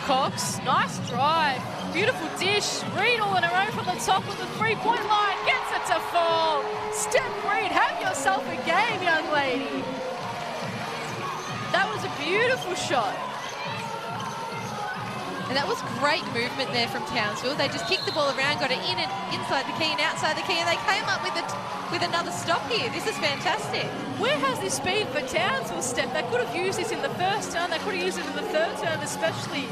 B: Cox, nice drive. Beautiful dish. Reed all on her own from the top of the three-point line. Gets it to fall. Steph Reed, have yourself a game, young lady. That was a beautiful shot.
C: And that was great movement there from Townsville. They just kicked the ball around, got it in and inside the key and outside the key, and they came up with another stop here. This is fantastic.
B: Where has this been for Townsville, Steph? They could have used this in the first term. They could have used it in the third term especially.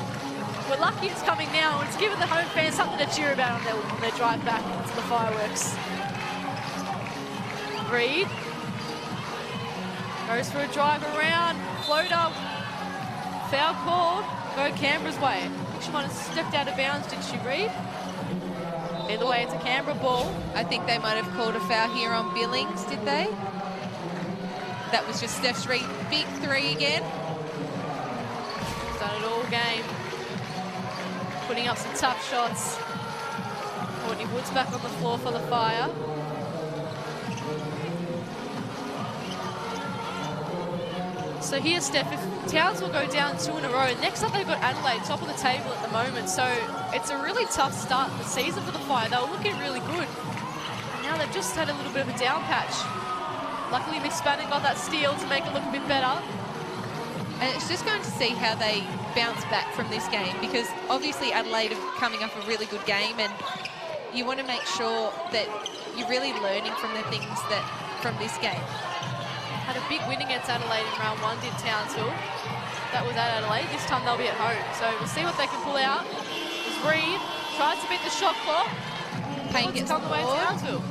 B: We're lucky it's coming now, and it's given the home fans something to cheer about on their drive back to the fireworks. Reed goes for a drive around, floater, foul called, go Canberra's way. I think she might have stepped out of bounds, did she, Reed? Either way, it's a Canberra ball.
C: I think they might have called a foul here on Billings, did they? That was just Steph's big three again.
B: Done it all game. Putting up some tough shots. Courtney Woods back on the floor for the Fire. So here, Steph, if Townsville go down 2 in a row, next up they've got Adelaide, top of the table at the moment. So it's a really tough start to the season for the Fire. They were looking really good. And now they've just had a little bit of a down patch. Luckily, Miss Spanning got that steal to make it look a bit better.
C: And it's just going to see how they bounce back from this game, because obviously Adelaide are coming off a really good game, and you want to make sure that you're really learning from the things from this game.
B: Had a big win against Adelaide in round 1, did Townsville. That was at Adelaide. This time they'll be at home. So we'll see what they can pull out. As Reed tries to beat the shot clock.
C: Payne gets
B: on the way to Townsville.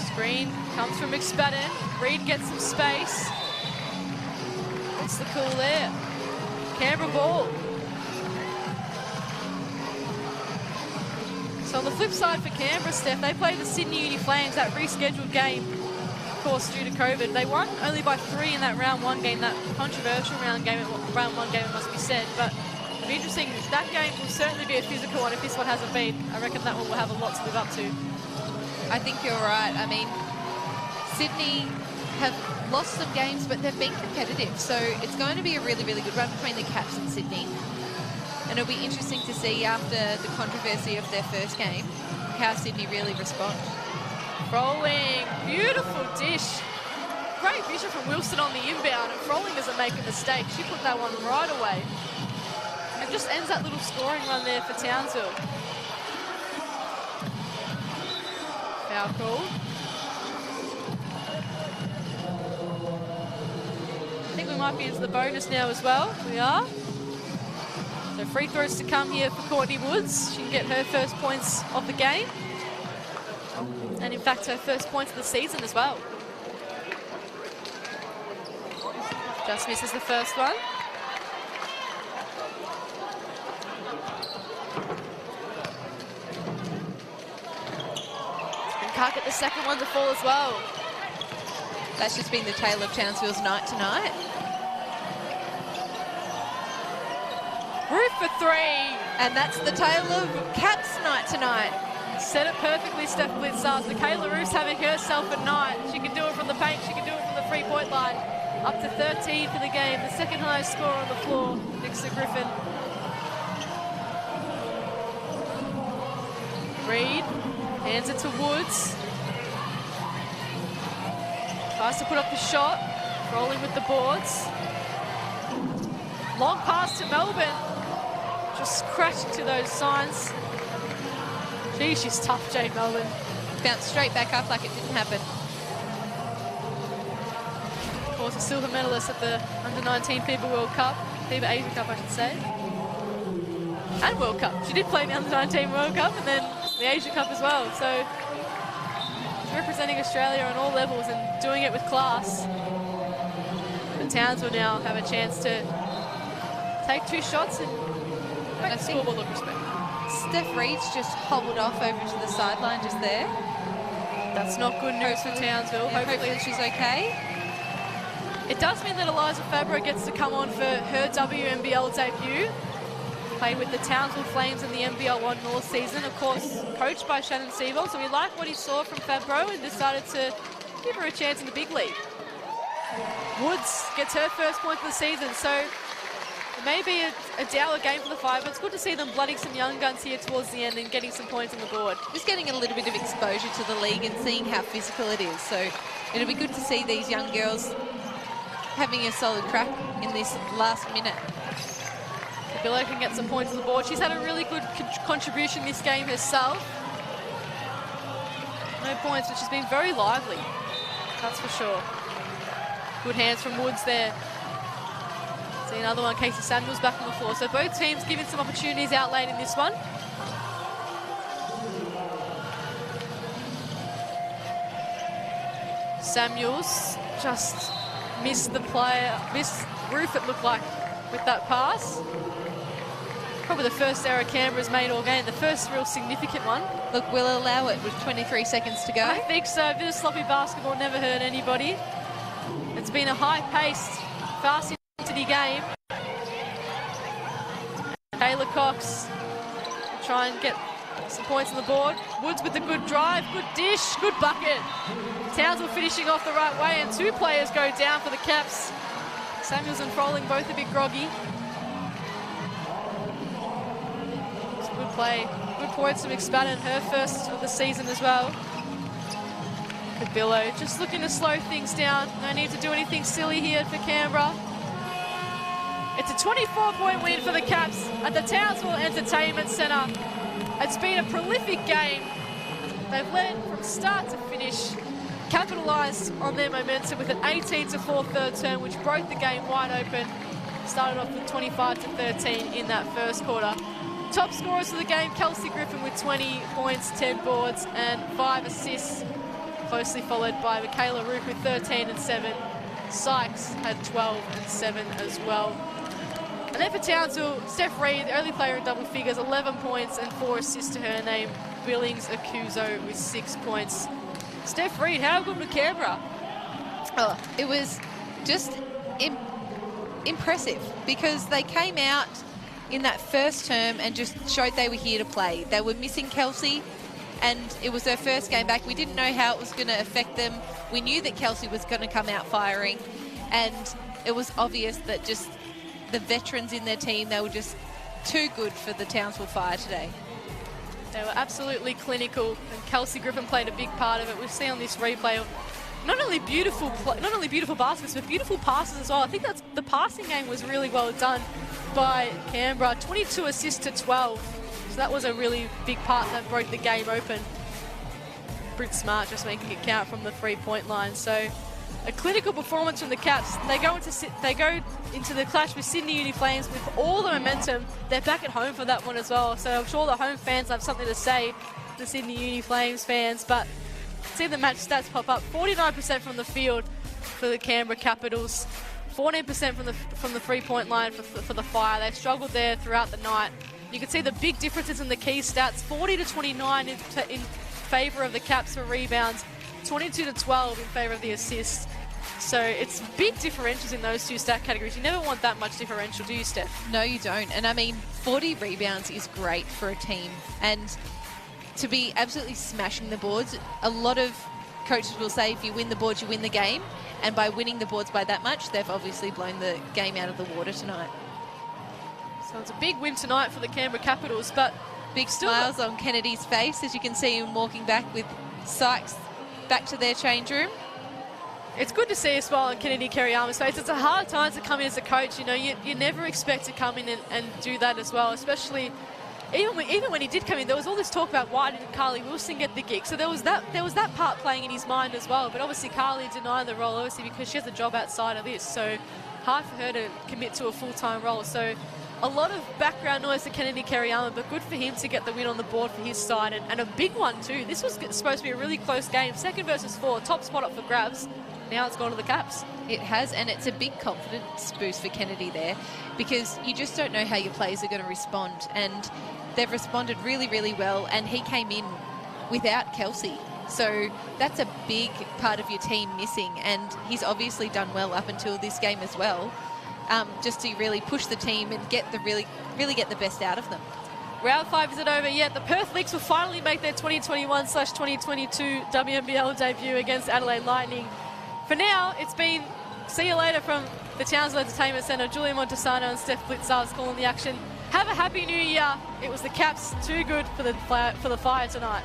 B: Screen comes from McSpadden. Reed gets some space. What's the call there? Canberra ball. So on the flip side for Canberra, Steph, they played the Sydney Uni Flames, that rescheduled game, of course, due to COVID. They won only by 3 in that round 1 game, that controversial round 1 game, it must be said. But it'll be interesting. That game will certainly be a physical one if this one hasn't been. I reckon that one will have a lot to live up to.
C: I think you're right. I mean, Sydney have lost some games, but they've been competitive. So it's going to be a really, really good run between the Caps and Sydney. And it'll be interesting to see after the controversy of their first game how Sydney really respond.
B: Froling, beautiful dish. Great vision from Wilson on the inbound, and Froling doesn't make a mistake. She put that one right away. And just ends that little scoring run there for Townsville. Foul call. I think we might be into the bonus now as well. We are. So free throws to come here for Courtney Woods. She can get her first points of the game. And in fact, her first points of the season as well. Just misses the first one. And can't get the second one to fall as well.
C: That's just been the tale of Townsville's night tonight.
B: Roof for 3.
C: And that's the tale of Caps night tonight.
B: Said it perfectly, Steph Blitzars. Michaela Roof's having herself a night. She can do it from the paint. She can do it from the three-point line. Up to 13 for the game. The second highest scorer on the floor, Nixa Griffin. Reed hands it to Woods. Tries to put up the shot. Rolling with the boards. Long pass to Melbourne. Just crashed into those signs. Gee, she's tough, Jade Melbourne.
C: Bounced straight back up like it didn't happen.
B: Of course, a silver medalist at the Under-19 FIBA World Cup. FIBA Asia Cup, I should say. And World Cup. She did play in the Under-19 World Cup and then the Asia Cup as well. So she's representing Australia on all levels and doing it with class. The Townsville now have a chance to take 2 shots and score a look respect.
C: Steph Reed's just hobbled off over to the sideline just there.
B: That's not good news for Townsville.
C: Yeah, hopefully she's okay.
B: It does mean that Eliza Fabro gets to come on for her WNBL debut. Played with the Townsville Flames in the NBL 1 North season, of course, coached by Shannon Seabold. So we like what he saw from Fabro and decided to give her a chance in the big league. Woods gets her first point of the season, so it may be a dour game for the Fire, but it's good to see them blooding some young guns here towards the end and getting some points on the board.
C: Just getting a little bit of exposure to the league and seeing how physical it is. So it'll be good to see these young girls having a solid crack in this last minute.
B: Billow can get some points on the board. She's had a really good contribution this game herself. No points, but she's been very lively. That's for sure. Good hands from Woods there. See another one, Casey Samuels back on the floor. So both teams giving some opportunities out late in this one. Samuels just missed the player, missed Roof it looked like with that pass. Probably the first error Canberra's made all game, the first real significant one.
C: Look, we'll allow it with 23 seconds to go.
B: I think so. A bit of sloppy basketball never hurt anybody. It's been a high-paced, fast intensity game. Kayla Cox try and get some points on the board. Woods with a good drive, good dish, good bucket. Townsville finishing off the right way, and 2 players go down for the Caps. Samuels and Froling both a bit groggy. It's good play. Good points from McSpadden, her first of the season as well. Cabillo just looking to slow things down. No need to do anything silly here for Canberra. It's a 24-point win for the Caps at the Townsville Entertainment Centre. It's been a prolific game. They've led from start to finish, capitalised on their momentum with an 18-4 third term, which broke the game wide open. Started off with 25-13 in that first quarter. Top scorers for the game, Kelsey Griffin with 20 points, 10 boards and 5 assists. Closely followed by Michaela Rook with 13 and 7. Sykes had 12 and 7 as well. And then for Townsville, Steph Reid, the only player in double figures, 11 points and 4 assists to her name. Billings Akuzo with 6 points. Steph Reid, how good with Canberra?
C: Oh, it was just impressive because they came out in that first term and just showed they were here to play. They were missing Kelsey, and it was her first game back. We didn't know how it was going to affect them. We knew that Kelsey was going to come out firing, and it was obvious that just the veterans in their team, they were just too good for the Townsville Fire today.
B: They were absolutely clinical, and Kelsey Griffin played a big part of it. We've seen on this replay not only beautiful baskets, but beautiful passes as well. I think that's the passing game was really well done by Canberra. 22 assists to 12. So that was a really big part that broke the game open. Britt Smart just making it count from the 3-point line. So a clinical performance from the Caps. They go into the clash with Sydney Uni Flames with all the momentum. They're back at home for that one as well. So I'm sure the home fans have something to say, the Sydney Uni Flames fans. But see the match stats pop up. 49% from the field for the Canberra Capitals. 14% from the 3-point line for the Fire. They've struggled there throughout the night. You can see the big differences in the key stats. 40-29 in favour of the Caps for rebounds. 22-12 in favour of the assists. So it's big differentials in those two stat categories. You never want that much differential, do you, Steph?
C: No, you don't. And I mean, 40 rebounds is great for a team. And to be absolutely smashing the boards, a lot of coaches will say if you win the boards, you win the game. And by winning the boards by that much, they've obviously blown the game out of the water tonight.
B: So it's a big win tonight for the Canberra Capitals, but
C: big smiles on Kennedy's face as you can see him walking back with Sykes back to their change room.
B: It's good to see a smile on Kennedy Kerryama's face. It's a hard time to come in as a coach. You know, you never expect to come in and do that as well, especially even when he did come in, there was all this talk about why didn't Carly Wilson get the gig. So there was that part playing in his mind as well. But obviously Carly denied the role, obviously because she has a job outside of this. So hard for her to commit to a full-time role. So a lot of background noise to Kennedy Kerryama, but good for him to get the win on the board for his side, and a big one too. This was supposed to be a really close game, 2nd versus 4, top spot up for grabs. Now it's gone to the Caps.
C: It has, and it's a big confidence boost for Kennedy there because you just don't know how your players are going to respond, and they've responded really, really well, and he came in without Kelsey. So that's a big part of your team missing, and he's obviously done well up until this game as well. Just to really push the team and get really get the best out of them.
B: Round 5 isn't over yet. The Perth Leaks will finally make their 2021/2022 WNBL debut against Adelaide Lightning. For now, it's been see you later from the Townsville Entertainment Centre. Julia Montesano and Steph Blitzars calling the action. Have a happy new year. It was the Caps, too good for the Fire tonight.